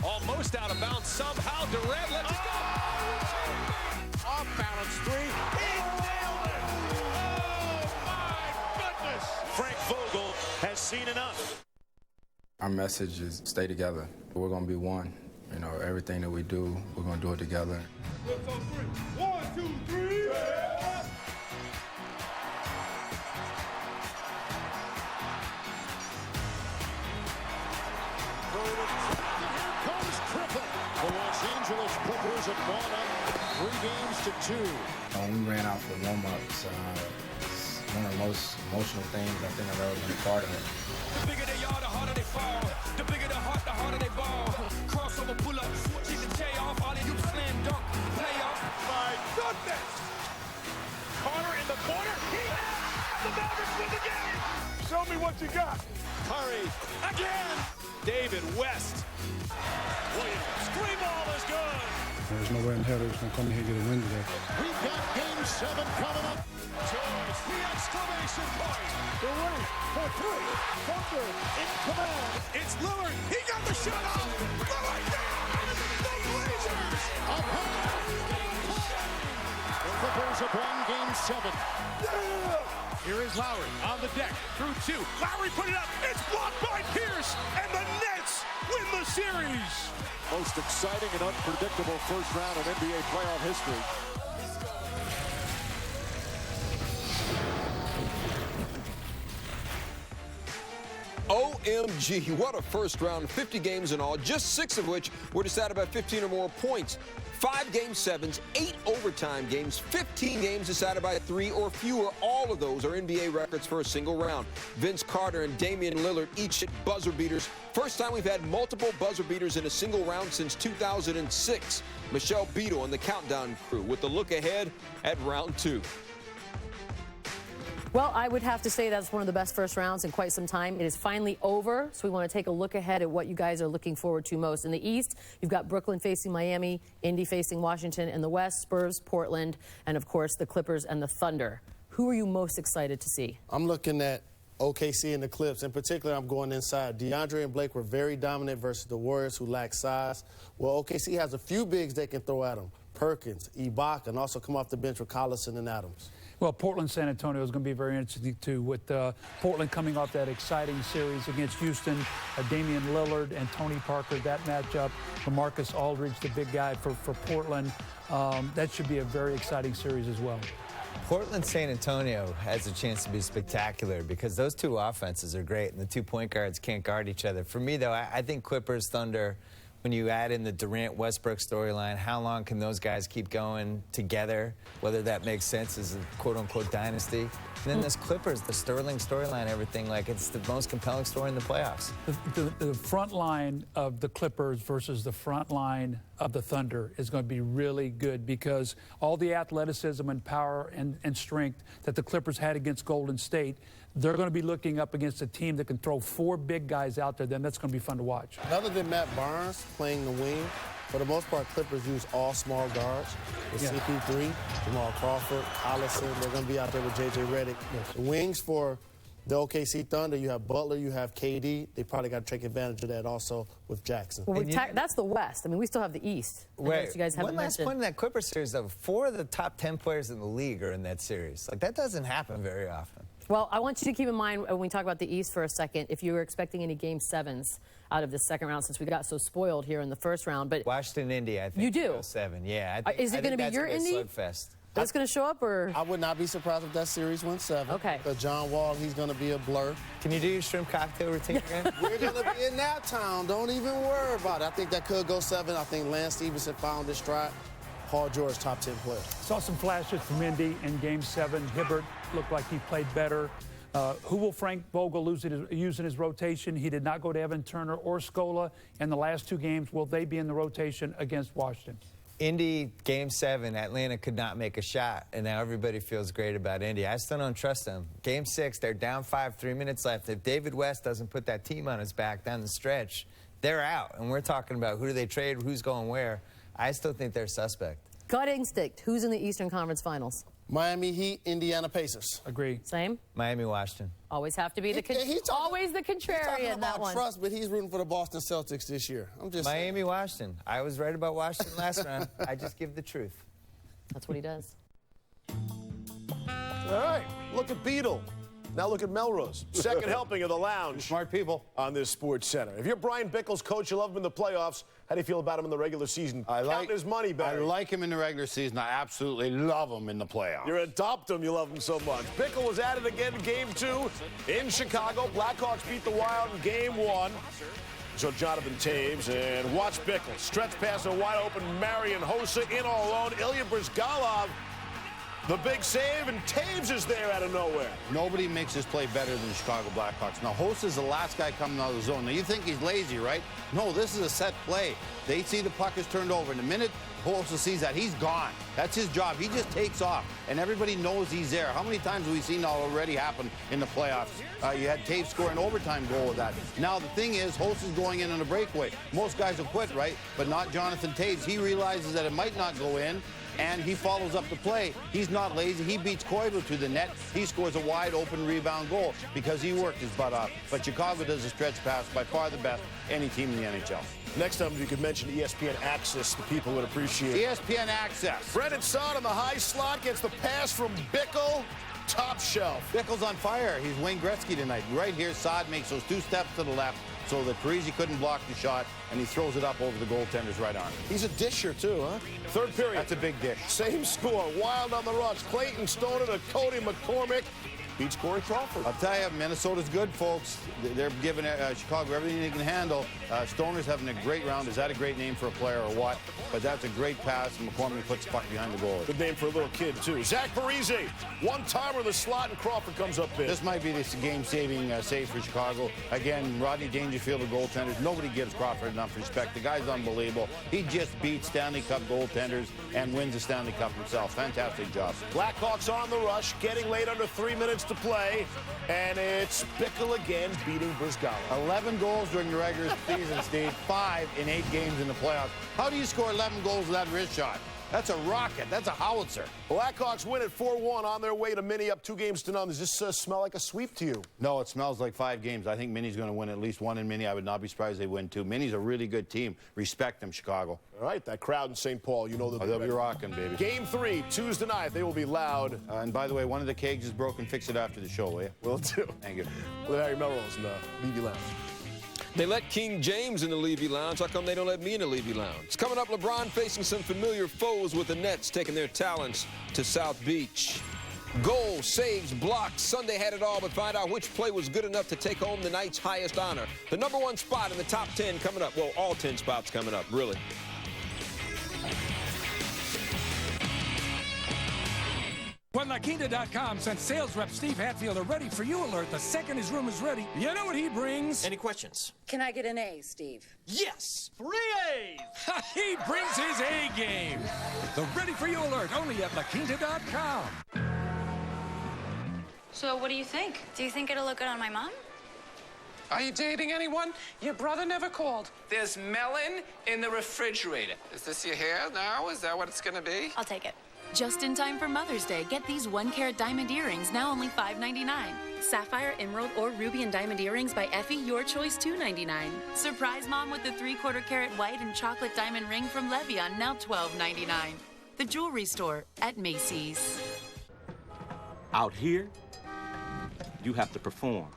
Almost out of bounds somehow. Durant lets it go. Off balance 3. He nailed it. Oh, my goodness. Frank Vogel has seen enough. Our message is stay together. We're going to be one. You know, everything that we do, we're going to do it together. Let's on 3. 1, 2, 3. Yeah. The Los Angeles Clippers have gone up 3 games to 2. When we ran out for warm-ups, it's one of the most emotional things I think I've ever been a part of. The bigger they are, the harder they fall. The bigger the heart, the harder they ball. Crossover pull-up, keep the J off, all of you slam dunk, playoff. My goodness! Carter in the corner, he has the Mavericks win the game. Show me what you got. Curry again. David West. Williams, screen ball is good. There's no way in hell they're going to come in here and get a win today. We've got Game 7 coming up. George, the exclamation point. The race for 3. Thunder in command. It's Lillard. He got the shot off. Lillard down. The Blazers. The Clippers have won Game 7. Yeah. Here is Lowry on the deck through 2. Lowry put it up. It's blocked by Pierce. And the Nets win the series. Most exciting and unpredictable first round of NBA playoff history. OMG, what a first round. 50 games in all, just 6 of which were decided by 15 or more points. 5 Game 7s, 8 overtime games, 15 games decided by 3 or fewer. All of those are NBA records for a single round. Vince Carter and Damian Lillard each hit buzzer beaters. First time we've had multiple buzzer beaters in a single round since 2006. Michelle Beadle and the Countdown crew with the look ahead at round 2. Well, I would have to say that's one of the best first rounds in quite some time. It is finally over, so we want to take a look ahead at what you guys are looking forward to most. In the East, you've got Brooklyn facing Miami, Indy facing Washington. In the West, Spurs, Portland, and of course the Clippers and the Thunder. Who are you most excited to see? I'm looking at OKC and the Clips. In particular, I'm going inside. DeAndre and Blake were very dominant versus the Warriors, who lack size. Well, OKC has a few bigs they can throw at them. Perkins, Ibaka, and also come off the bench with Collison and Adams. Well, Portland-San Antonio is going to be very interesting, too, with Portland coming off that exciting series against Houston, Damian Lillard and Tony Parker, that matchup, LaMarcus Aldridge, the big guy for Portland. That should be a very exciting series as well. Portland-San Antonio has a chance to be spectacular because those two offenses are great, and the 2 point guards can't guard each other. For me, though, I think Clippers, Thunder, when you add in the Durant-Westbrook storyline, how long can those guys keep going together, whether that makes sense as a quote-unquote dynasty? And then this Clippers, the Sterling storyline, everything, like it's the most compelling story in the playoffs. The front line of the Clippers versus the front line of the Thunder is going to be really good because all the athleticism and power and strength that the Clippers had against Golden State, they're going to be looking up against a team that can throw 4 big guys out there. Then that's going to be fun to watch. Other than Matt Barnes playing the wing, for the most part, Clippers use all small guards. With CP3, Jamal Crawford, Collison, they're going to be out there with J.J. Redick. The wings for the OKC Thunder, you have Butler, you have KD. They probably got to take advantage of that also with Jackson. Well, that's the West. I mean, we still have the East. Wait, you guys haven't one last point in that Clippers series, though. 4 of the top 10 players in the league are in that series. Like, that doesn't happen very often. Well, I want you to keep in mind when we talk about the East for a second, if you were expecting any Game 7s out of the second round, since we got so spoiled here in the first round. But Washington, Indy, I think. You do? 7, yeah. Is it going to be your Indy? Slugfest. That's going to show up, or? I would not be surprised if that series went 7. Okay. Because John Wall, he's going to be a blur. Can you do your shrimp cocktail routine again? We're going to be in that town. Don't even worry about it. I think that could go 7. I think Lance Stevenson found his stride. Paul George, top 10 player. Saw some flashes from Indy in Game 7. Hibbert looked like he played better. Who will Frank Vogel use in his rotation? He did not go to Evan Turner or Scola in the last 2 games. Will they be in the rotation against Washington? Indy, Game 7, Atlanta could not make a shot, and now everybody feels great about Indy. I still don't trust them. Game 6, they're down 5, 3 minutes left. If David West doesn't put that team on his back down the stretch, they're out. And we're talking about who do they trade, who's going where. I still think they're suspect. Gut instinct. Who's in the Eastern Conference Finals? Miami Heat, Indiana Pacers. Agree. Same? Miami, Washington. Always have to be always the contrarian in that one. Trust, but he's rooting for the Boston Celtics this year. I'm just Miami, Washington. I was right about Washington last round. I just give the truth. That's what he does. All right, look at Beadle. Now look at Melrose. Second helping of the lounge. Smart people. On this SportsCenter. If you're Brian Bickle's coach, you love him in the playoffs. How do you feel about him in the regular season? Counting his money back. I like him in the regular season. I absolutely love him in the playoffs. You adopt him. You love him so much. Bickle was at it again in Game 2 in Chicago. Blackhawks beat the Wild in Game 1. So Jonathan Taves, and watch Bickle. Stretch pass a wide open Marian Hossa in all alone. Ilya Brizgalov, the big save, and Taves is there out of nowhere. Nobody makes this play better than the Chicago Blackhawks. Now, Hosa's the last guy coming out of the zone. Now, you think he's lazy, right? No, this is a set play. They see the puck is turned over. In a minute, Hosa sees that. He's gone. That's his job. He just takes off, and everybody knows he's there. How many times have we seen that already happen in the playoffs? You had Taves score an overtime goal with that. Now, the thing is, Hosa's going in on a breakaway. Most guys will quit, right? But not Jonathan Taves. He realizes that it might not go in, and he follows up the play. He's not lazy. He beats Koivu to the net. He scores a wide open rebound goal because he worked his butt off. But Chicago does a stretch pass, by far the best any team in the NHL. Next time, if you could mention ESPN Access, the people would appreciate it. ESPN Access. Brendan Saad on the high slot gets the pass from Bickle. Top shelf. Bickle's on fire. He's Wayne Gretzky tonight. Right here, Saad makes those 2 steps to the left so that Parisi couldn't block the shot, and he throws it up over the goaltender's right arm. He's a disher, too, huh? Third period. That's a big dish. Same score. Wild on the rush. Clayton Stone to Cody McCormick. beats Corey Crawford. I'll tell you, Minnesota's good, folks. They're giving Chicago everything they can handle. Stoner's having a great round. Is that a great name for a player or what? But that's a great pass, and McCormick puts the puck behind the goal. Good name for a little kid, too. Zach Parise, one-timer in the slot, and Crawford comes up big. This might be this game-saving save for Chicago. Again, Rodney Dangerfield, the goaltenders. Nobody gives Crawford enough respect. The guy's unbelievable. He just beats Stanley Cup goaltenders and wins the Stanley Cup himself. Fantastic job. Blackhawks on the rush, getting late under 3 minutes to play, and it's Bickle again beating Brizgallo. 11 goals during the regular season, Steve. 5 in 8 games in the playoffs. How do you score 11 goals with that wrist shot? That's a rocket. That's a howitzer. Blackhawks win at 4-1 on their way to Mini, up 2 games to none. Does this smell like a sweep to you? No, it smells like 5 games. I think Mini's going to win at least 1 in Mini. I would not be surprised if they win 2. Mini's a really good team. Respect them, Chicago. All right, that crowd in St. Paul, you know they'll be rocking, baby. Game 3, Tuesday night. They will be loud. And by the way, one of the kegs is broken. Fix it after the show, will you? Will do. Thank you. With Harry Melrose in the Levy Lounge. They let King James in the Levy Lounge. How come they don't let me in the Levy Lounge? It's coming up, LeBron facing some familiar foes with the Nets, taking their talents to South Beach. Goals, saves, blocks. Sunday had it all, but find out which play was good enough to take home the night's highest honor. The #1 spot in the top 10 coming up. Well, all 10 spots coming up, really. When LaQuinta.com sent sales rep Steve Hatfield a ready for you alert the second his room is ready, you know what he brings? Any questions? Can I get an A, Steve? Yes! 3 A's! He brings his A game. The ready for you alert only at LaQuinta.com. So what do you think? Do you think it'll look good on my mom? Are you dating anyone? Your brother never called. There's melon in the refrigerator. Is this your hair now? Is that what it's gonna be? I'll take it. Just in time for Mother's Day, get these 1-carat diamond earrings, now only $5.99. Sapphire, emerald, or ruby and diamond earrings by Effie, your choice, $2.99. Surprise Mom with the 3/4-carat white and chocolate diamond ring from Levion, now $12.99. The Jewelry Store at Macy's. Out here, you have to perform.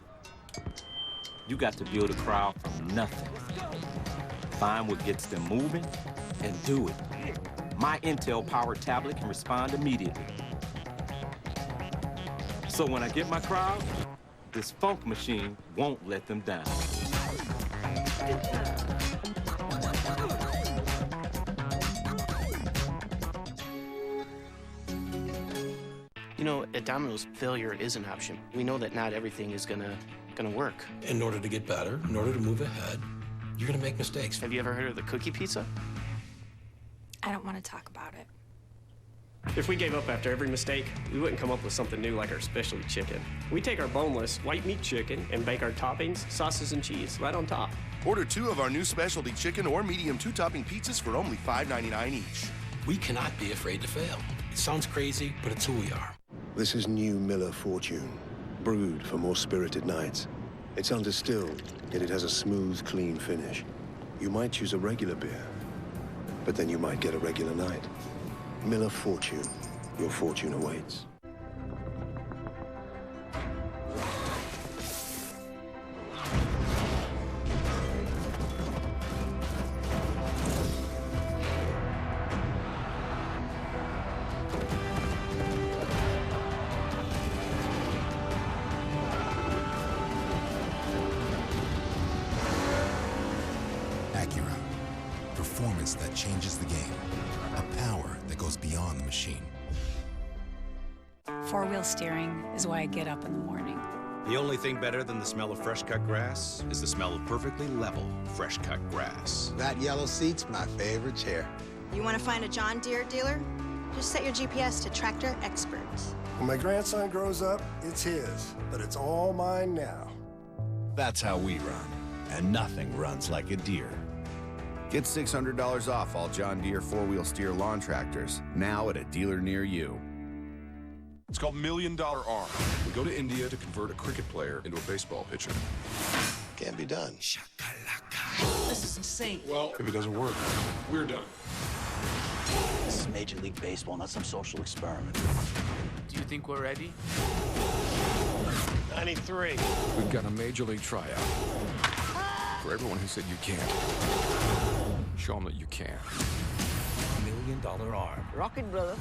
You got to build a crowd from nothing. Find what gets them moving and do it. My Intel-powered tablet can respond immediately. So when I get my crowd, this funk machine won't let them down. You know, at Domino's, failure is an option. We know that not everything is gonna work. In order to get better, in order to move ahead, you're gonna make mistakes. Have you ever heard of the cookie pizza? I don't want to talk about it. If we gave up after every mistake, we wouldn't come up with something new like our specialty chicken. We take our boneless white meat chicken and bake our toppings, sauces, and cheese right on top. Order 2 of our new specialty chicken or medium 2-topping pizzas for only $5.99 each. We cannot be afraid to fail. It sounds crazy, but it's who we are. This is new Miller Fortune, brewed for more spirited nights. It's undistilled, yet it has a smooth, clean finish. You might choose a regular beer, but then you might get a regular night. Miller Fortune. Your fortune awaits. Acura. Performance that changes the game. A power that goes beyond the machine. 4-wheel steering is why I get up in the morning. The only thing better than the smell of fresh-cut grass is the smell of perfectly level, fresh-cut grass. That yellow seat's my favorite chair. You want to find a John Deere dealer? Just set your GPS to Tractor Experts. When my grandson grows up, it's his, but it's all mine now. That's how we run, and nothing runs like a Deere. Get $600 off all John Deere 4-wheel steer lawn tractors, now at a dealer near you. It's called $1 Million Arm. We go to India to convert a cricket player into a baseball pitcher. Can't be done. This is insane. Well, if it doesn't work, we're done. This is Major League Baseball, not some social experiment. Do you think we're ready? 93. We've got a Major League tryout. For everyone who said you can't, show them that you can. $1 Million Arm. Rocket, brother.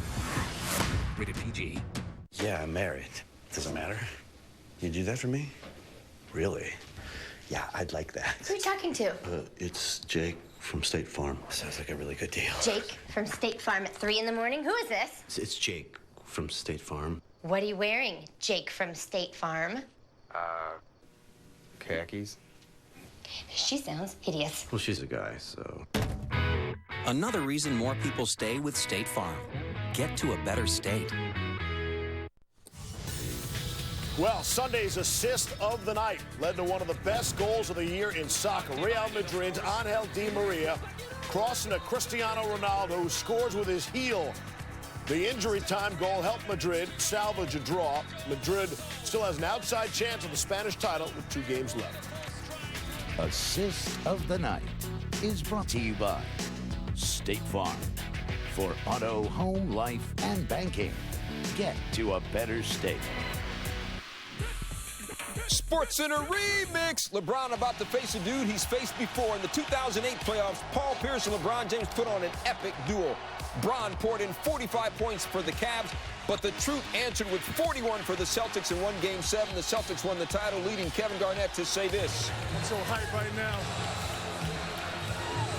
Rated PG. Yeah, I'm married. Doesn't matter. You do that for me? Really? Yeah, I'd like that. Who are you talking to? It's Jake from State Farm. Sounds like a really good deal. Jake from State Farm at 3 in the morning? Who is this? It's Jake from State Farm. What are you wearing, Jake from State Farm? Khakis. She sounds hideous. Well, she's a guy, so. Another reason more people stay with State Farm. Get to a better state. Well, Sunday's assist of the night led to one of the best goals of the year in soccer. Real Madrid's Angel Di Maria crossing to Cristiano Ronaldo, who scores with his heel. The injury time goal helped Madrid salvage a draw. Madrid still has an outside chance of the Spanish title with 2 games left. Assist of the night is brought to you by State Farm. For auto, home, life, and banking, get to a better state. SportsCenter Remix. LeBron about to face a dude he's faced before in the 2008 playoffs. Paul Pierce and LeBron James put on an epic duel. Bron poured in 45 points for the Cavs, but the truth answered with 41 for the Celtics and won Game 7. The Celtics won the title, leading Kevin Garnett to say this. I'm so hyped right now.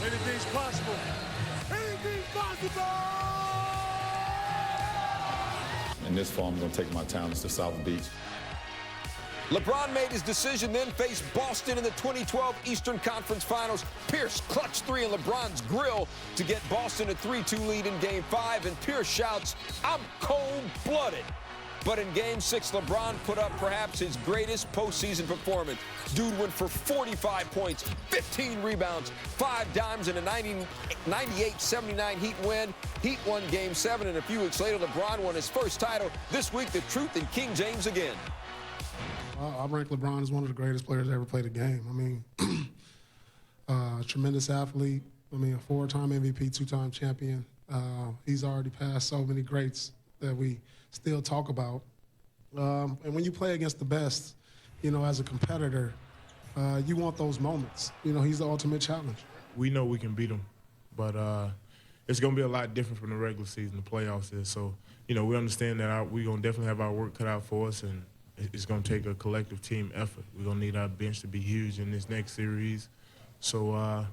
Anything's possible. Anything's possible! In this fall, I'm going to take my talents to South Beach. LeBron made his decision, then faced Boston in the 2012 Eastern Conference Finals. Pierce clutched 3 in LeBron's grill to get Boston a 3-2 lead in Game 5, and Pierce shouts, "I'm cold-blooded." But in Game 6, LeBron put up perhaps his greatest postseason performance. Dude went for 45 points, 15 rebounds, 5 dimes, and a 98-79 Heat win. Heat won Game 7, and a few weeks later, LeBron won his first title. This week, the truth in King James again. I rank LeBron as one of the greatest players to ever play the game. I mean, tremendous athlete. I mean, a 4-time MVP, 2-time champion. He's already passed so many greats that we still talk about. And when you play against the best, you know, as a competitor, you want those moments. You know, he's the ultimate challenge. We know we can beat him, but it's going to be a lot different from the regular season, the playoffs is. So, you know, we understand that we're going to definitely have our work cut out for us, and it's going to take a collective team effort. We're going to need our bench to be huge in this next series. So,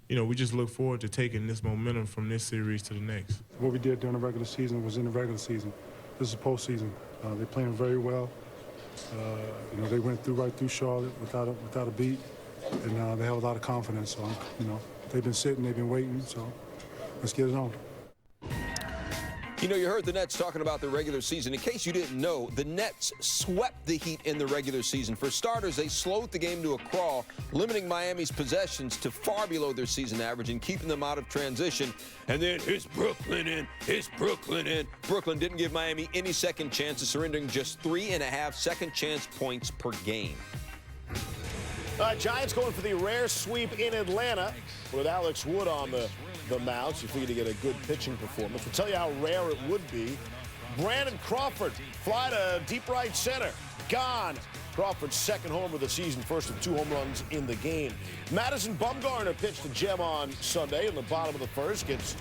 you know, we just look forward to taking this momentum from this series to the next. What we did during the regular season was in the regular season. This is postseason. They're playing very well. You know, they went right through Charlotte without a beat, and they have a lot of confidence. So, you know, they've been sitting, they've been waiting. So, let's get it on. You know, you heard the Nets talking about the regular season. In case you didn't know, the Nets swept the Heat in the regular season. For starters, they slowed the game to a crawl, limiting Miami's possessions to far below their season average and keeping them out of transition. And then, is Brooklyn in? Is Brooklyn in? Brooklyn didn't give Miami any second chances, surrendering just 3.5 second chance points per game. Giants going for the rare sweep in Atlanta with Alex Wood on the mound. So you figure to get a good pitching performance. We'll tell you how rare it would be. Brandon Crawford fly to deep right center. Gone. Crawford's second homer of the season, first of 2 home runs in the game. Madison Bumgarner pitched to Gem on Sunday in the bottom of the first. Gets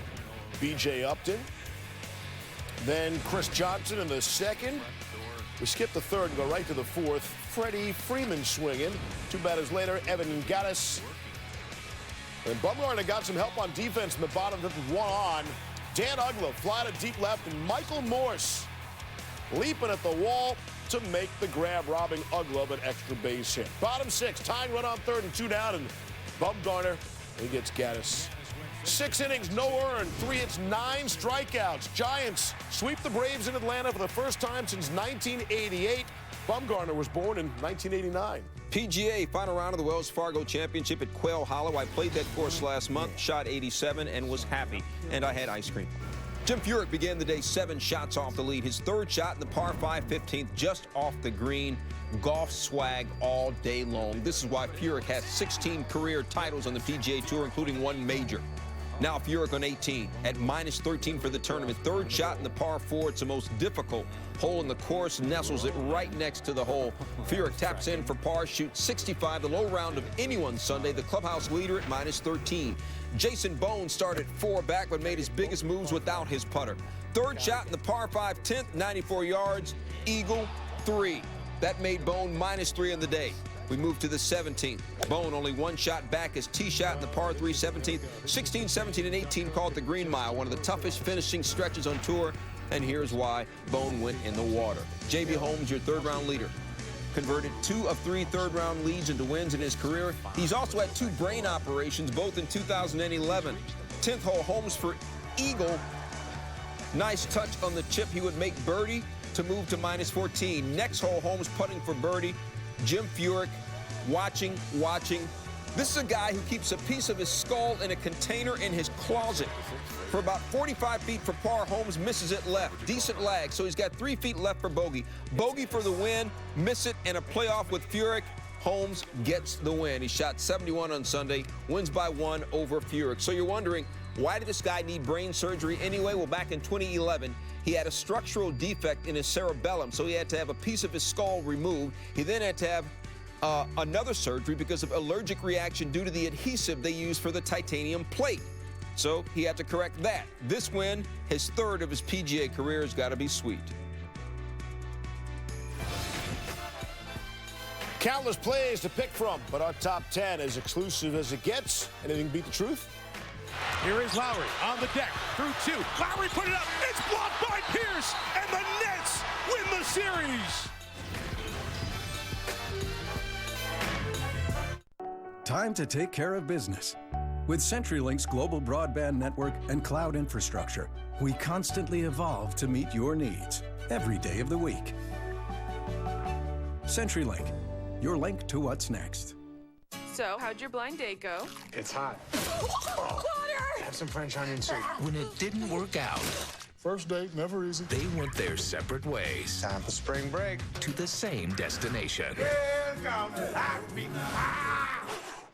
B.J. Upton. Then Chris Johnson in the second. We skip the third and go right to the fourth. Freddie Freeman swinging. 2 batters later, Evan Gattis. And Bumgarner got some help on defense in the bottom with 1 on. Dan Uggla fly to deep left, and Michael Morse leaping at the wall to make the grab, robbing Uggla of an extra base hit. Bottom 6, tying run on third and 2 down, and Bumgarner, he gets Gattis. 6 innings, no earned, 3 hits, 9 strikeouts. Giants sweep the Braves in Atlanta for the first time since 1988. Bumgarner was born in 1989. PGA final round of the Wells Fargo Championship at Quail Hollow. I played that course last month, shot 87, and was happy. And I had ice cream. Jim Furyk began the day 7 shots off the lead. His third shot in the par 5 15th, just off the green. Golf swag all day long. This is why Furyk has 16 career titles on the PGA Tour, including 1 major. Now Furyk on 18 at -13 for the tournament. Third shot in the par 4. It's the most difficult hole in the course. Nestles it right next to the hole. Furyk taps in for par, shoots 65, the low round of anyone Sunday. The clubhouse leader at -13. Jason Bone started 4 back, but made his biggest moves without his putter. Third shot in the par 5 10th, 94 yards. Eagle 3. That made Bone -3 on the day. We move to the 17th. Bone only one shot back his tee shot in the par 3 17th. 16, 17, and 18 called the Green Mile, one of the toughest finishing stretches on tour. And here's why Bone went in the water. J.B. Holmes, your third-round leader. Converted 2 of 3 third-round leads into wins in his career. He's also had 2 brain operations, both in 2011. 10th hole, Holmes for eagle. Nice touch on the chip. He would make birdie to move to -14. Next hole, Holmes putting for birdie. Jim Furyk watching. This is a guy who keeps a piece of his skull in a container in his closet. For about 45 feet for par, Holmes misses it left. Decent lag, so he's got 3 feet left for bogey. Bogey for the win, miss it, and a playoff with Furyk. Holmes gets the win. He shot 71 on Sunday, wins by 1 over Furyk. So you're wondering, why did this guy need brain surgery anyway? Well, back in 2011, he had a structural defect in his cerebellum, so he had to have a piece of his skull removed. He then had to have another surgery because of allergic reaction due to the adhesive they use for the titanium plate. So he had to correct that. This win, his 3rd of his PGA career, has got to be sweet. Countless plays to pick from, but our top 10 is exclusive as it gets. Anything beat the truth? Here is Lowry on the deck, through 2. Lowry put it up. It's blocked by Pierce, and the Nets win the series. Time to take care of business. With CenturyLink's global broadband network and cloud infrastructure, we constantly evolve to meet your needs every day of the week. CenturyLink, your link to what's next. So, how'd your blind date go? It's hot. Have some French onion soup. When it didn't work out, First date, never easy. they went their separate ways. Time for spring break. To the same destination.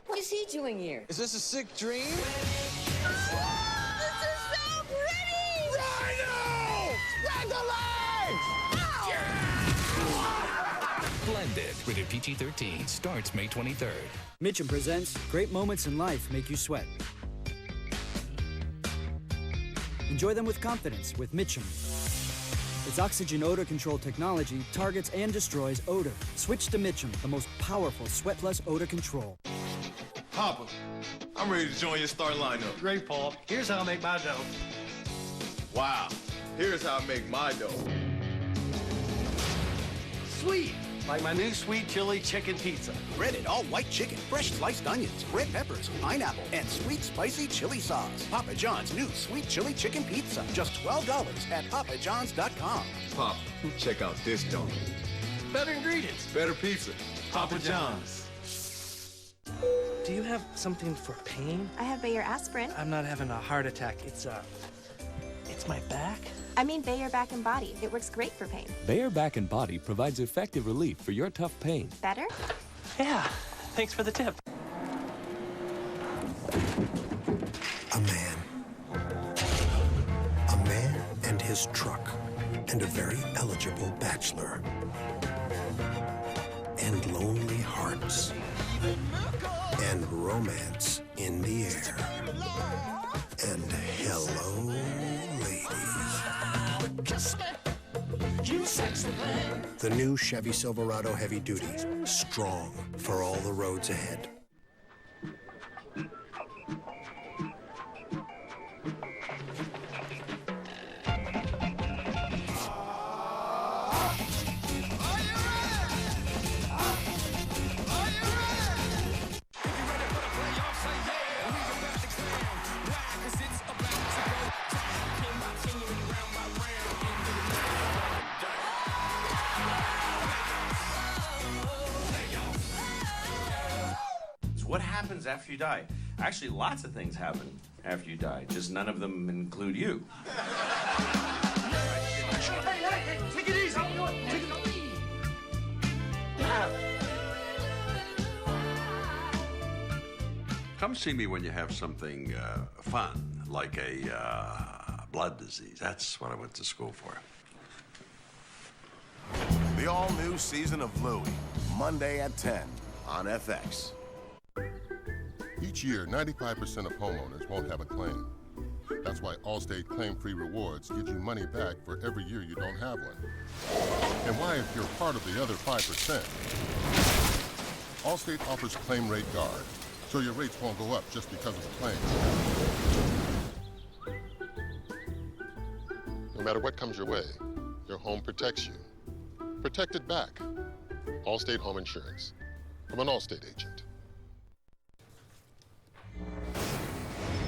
What is he doing here? Is this a sick dream? This is so pretty! Rhino! Spread the legs! Blended. Rated PG-13. Starts May 23rd. Mitchum presents Great Moments in Life Make You Sweat. Enjoy them with confidence with Mitchum. Its oxygen odor control technology targets and destroys odor. Switch to Mitchum, the most powerful sweat plus odor control. Papa, I'm ready to join your start lineup. Great, Paul. Here's how I make my dough. Wow, here's how I make my dough. Sweet, like my new sweet chili chicken pizza. Breaded all-white chicken, fresh sliced onions, red peppers, pineapple, and sweet spicy chili sauce. Papa John's new sweet chili chicken pizza. Just $12 at papajohns.com. Papa, check out this dough. Better ingredients. Better pizza. Papa John's. Do you have something for pain? I have Bayer aspirin. I'm not having a heart attack. It's my back. I mean Bayer Back and Body. It works great for pain. Bayer Back and Body provides effective relief for your tough pain. Better? Yeah, thanks for the tip. A man and his truck, and a very eligible bachelor. And lonely hearts. And romance in the air. And hello, ladies. The new Chevy Silverado Heavy Duty. Strong for all the roads ahead. What happens after you die? Actually, lots of things happen after you die, just none of them include you. Hey, take it easy. Take it easy. Come see me when you have something fun, like a blood disease. That's what I went to school for. The all-new season of Louie, Monday at 10 on FX. Each year, 95% of homeowners won't have a claim. That's why Allstate Claim-Free Rewards gives you money back for every year you don't have one. And why, if you're part of the other 5%, Allstate offers Claim Rate Guard, so your rates won't go up just because of the claim. No matter what comes your way, your home protects you. Protect it back. Allstate Home Insurance. From an Allstate agent.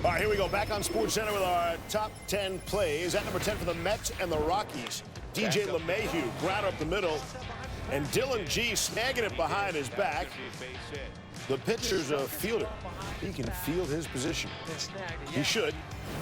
All right, here we go. Back on SportsCenter with our top 10 plays. At number 10 for the Mets and the Rockies, DJ LeMahieu, grounder up the middle, and Dylan G snagging it behind his back. The pitcher's a fielder. He can field his position. He should.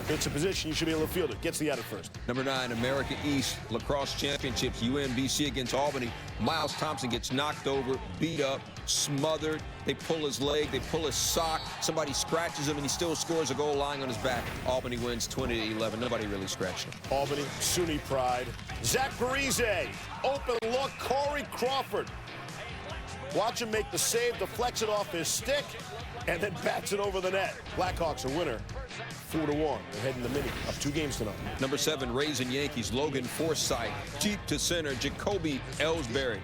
It's a position you should be able to field it. Gets the out at first. Number 9, America East Lacrosse Championships, UMBC against Albany. Miles Thompson gets knocked over, beat up, smothered. They pull his leg, they pull his sock. Somebody scratches him, and he still scores a goal lying on his back. Albany wins 20-11. Nobody really scratched him. Albany, SUNY pride. Zach Parise, open look. Corey Crawford. Watch him make the save, deflects it off his stick, and then bats it over the net. Blackhawks are winner. 4-1. They're heading to mini. Up 2 games tonight. Number 7, Rays and Yankees. Logan Forsythe. Deep to center. Jacoby Ellsbury.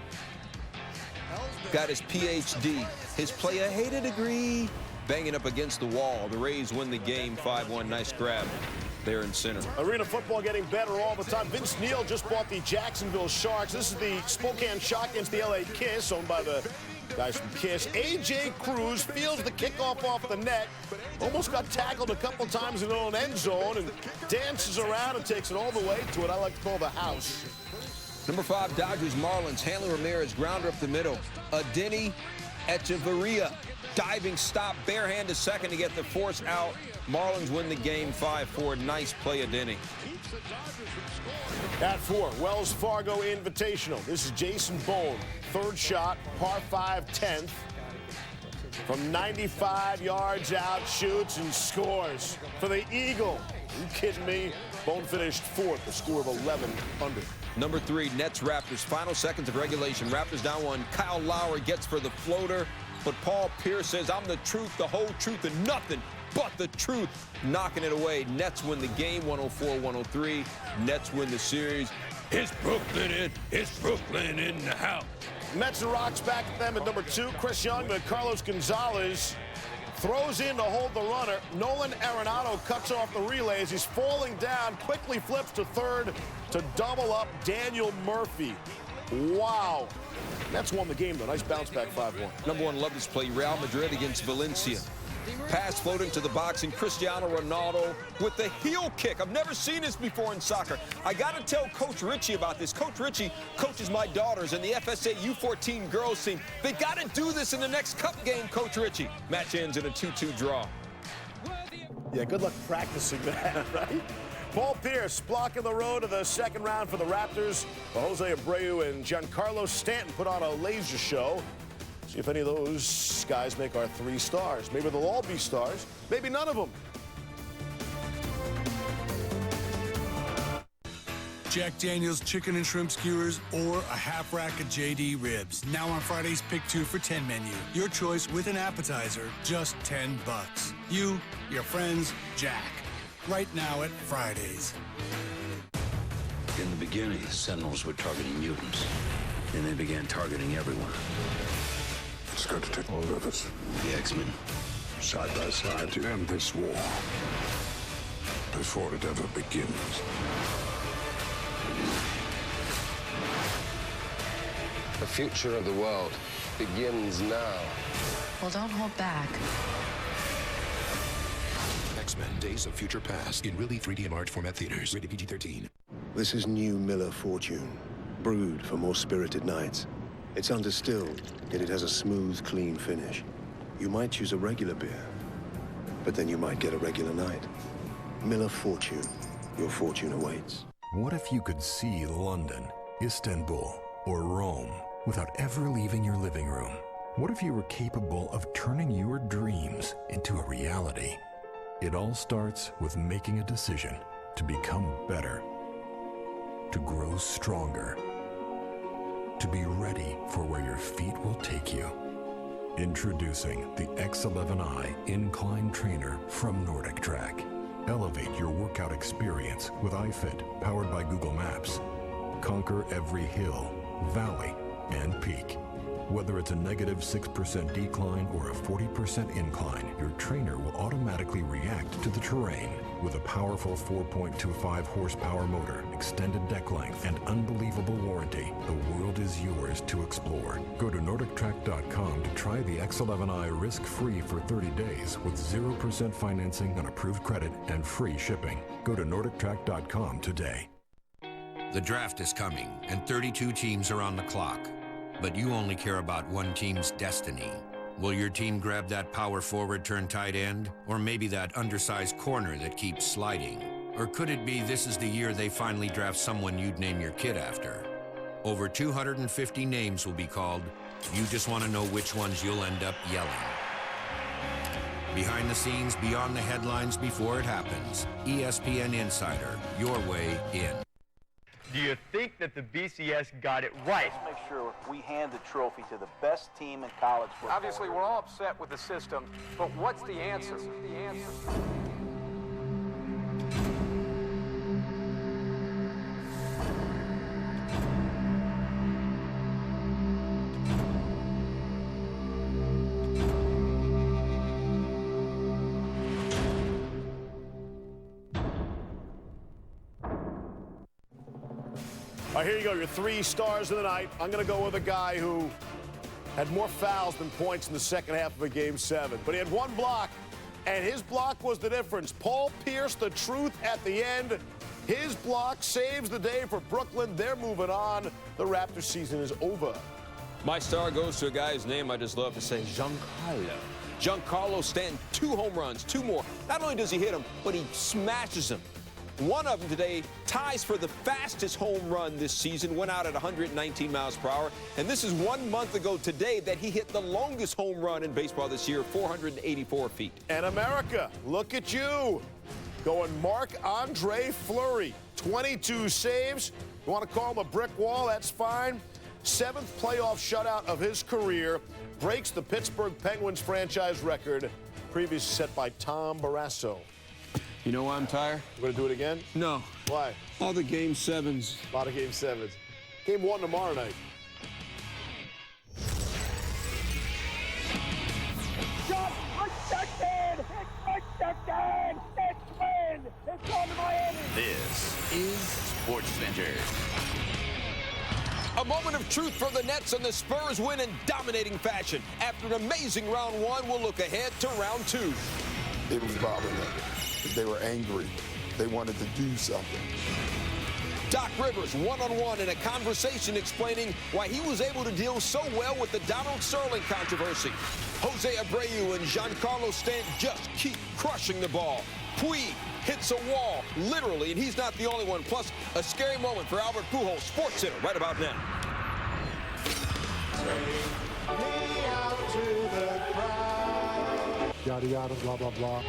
Got his PhD. His play-a-hated degree. Banging up against the wall. The Rays win the game 5-1. Nice grab there in center. Arena football getting better all the time. Vince Neal just bought the Jacksonville Sharks. This is the Spokane Shock against the LA Kiss, owned by the guys from Kiss. A.J. Cruz fields the kickoff off the net. Almost got tackled a couple times in his own end zone and dances around and takes it all the way to what I like to call the house. Number 5, Dodgers Marlins. Hanley Ramirez, grounder up the middle. Adeiny Echeverria, diving stop, bare hand to second to get the force out. Marlins win the game 5-4. Nice play, Adeiny. At 4, Wells Fargo Invitational. This is Jason Bone. Third shot, par 5, 10th. From 95 yards out, shoots and scores for the Eagle. Are you kidding me? Bone finished 4th, a score of 11 under. Number 3, Nets Raptors. Final seconds of regulation. Raptors down 1. Kyle Lowry gets for the floater, but Paul Pierce says, "I'm the truth, the whole truth, and nothing but the truth." Knocking it away. Nets win the game 104-103. Nets win the series. It's Brooklyn in. It's Brooklyn in the house. Mets and Rocks back at them at number 2. Chris Young, but Carlos Gonzalez throws in to hold the runner. Nolan Arenado cuts off the relay as he's falling down, quickly flips to third to double up Daniel Murphy. Wow. Mets won the game, though. Nice bounce back 5-1. Number 1, love this play. Real Madrid against Valencia. Pass floating to the box, and Cristiano Ronaldo with the heel kick. I've never seen this before in soccer. I got to tell Coach Richie about this. Coach Richie coaches my daughters in the FSA U14 girls team. They got to do this in the next cup game, Coach Richie. Match ends in a 2-2 draw. Yeah, good luck practicing that, right? Paul Pierce blocking the road to the second round for the Raptors. Jose Abreu and Giancarlo Stanton put on a laser show. See if any of those guys make our 3 stars. Maybe they'll all be stars. Maybe none of them. Jack Daniel's chicken and shrimp skewers or a half rack of JD ribs. Now on Friday's Pick 2 for 10 menu. Your choice with an appetizer, just $10. You, your friends, Jack. Right now at Fridays. In the beginning, the Sentinels were targeting mutants. Then they began targeting everyone. It's going to take all of us. The X-Men. Side by side to end this war. Before it ever begins. The future of the world begins now. Well, don't hold back. X-Men Days of Future Past in really 3D and large format theaters. Rated PG-13. This is new Miller Fortune, brewed for more spirited nights. It's understilled, yet it has a smooth, clean finish. You might choose a regular beer, but then you might get a regular night. Miller Fortune. Your fortune awaits. What if you could see London, Istanbul, or Rome without ever leaving your living room? What if you were capable of turning your dreams into a reality? It all starts with making a decision to become better, to grow stronger, to be ready for where your feet will take you. Introducing the X11i Incline Trainer from Nordic Track. Elevate your workout experience with iFit, powered by Google Maps. Conquer every hill, valley, and peak. Whether it's a negative 6% decline or a 40% incline, your trainer will automatically react to the terrain. With a powerful 4.25 horsepower motor, extended deck length, and unbelievable warranty, the world is yours to explore. Go to NordicTrack.com to try the X11i risk-free for 30 days with 0% financing on approved credit and free shipping. Go to NordicTrack.com today. The draft is coming, and 32 teams are on the clock. But you only care about one team's destiny. Will your team grab that power forward turned tight end? Or maybe that undersized corner that keeps sliding? Or could it be this is the year they finally draft someone you'd name your kid after? Over 250 names will be called. You just want to know which ones you'll end up yelling. Behind the scenes, beyond the headlines, before it happens. ESPN Insider, your way in. Do you think that the BCS got it right? Let's make sure we hand the trophy to the best team in college football. Obviously, we're all upset with the system, but what's the answer? All right, here you go, your 3 stars of the night. I'm going to go with a guy who had more fouls than points in the second half of a Game 7. But he had 1 block, and his block was the difference. Paul Pierce, the truth at the end. His block saves the day for Brooklyn. They're moving on. The Raptors season is over. My star goes to a guy's name I just love to say, Giancarlo. Giancarlo Stanton, 2 home runs, 2 more. Not only does he hit them, but he smashes them. One of them today ties for the fastest home run this season, went out at 119 miles per hour. And this is 1 month ago today that he hit the longest home run in baseball this year, 484 feet. And America, look at you. Going Marc-Andre Fleury, 22 saves. You want to call him a brick wall, that's fine. 7th playoff shutout of his career. Breaks the Pittsburgh Penguins franchise record, previously set by Tom Barrasso. You know why I'm tired? You going to do it again? No. Why? All the Game 7s. A lot of Game 7s. Game 1 tomorrow night. Shot! Touchdown! Touchdown! It's win! It's on to Miami! This is SportsCenter. A moment of truth for the Nets, and the Spurs win in dominating fashion. After an amazing round 1, we'll look ahead to round 2. It was bothering them. They were angry. They wanted to do something. Doc Rivers, one-on-one in a conversation explaining why he was able to deal so well with the Donald Sterling controversy. Jose Abreu and Giancarlo Stanton just keep crushing the ball. Puig hits a wall, literally, and he's not the only one. Plus, a scary moment for Albert Pujols. SportsCenter right about now. Yada, yada, blah, blah, blah.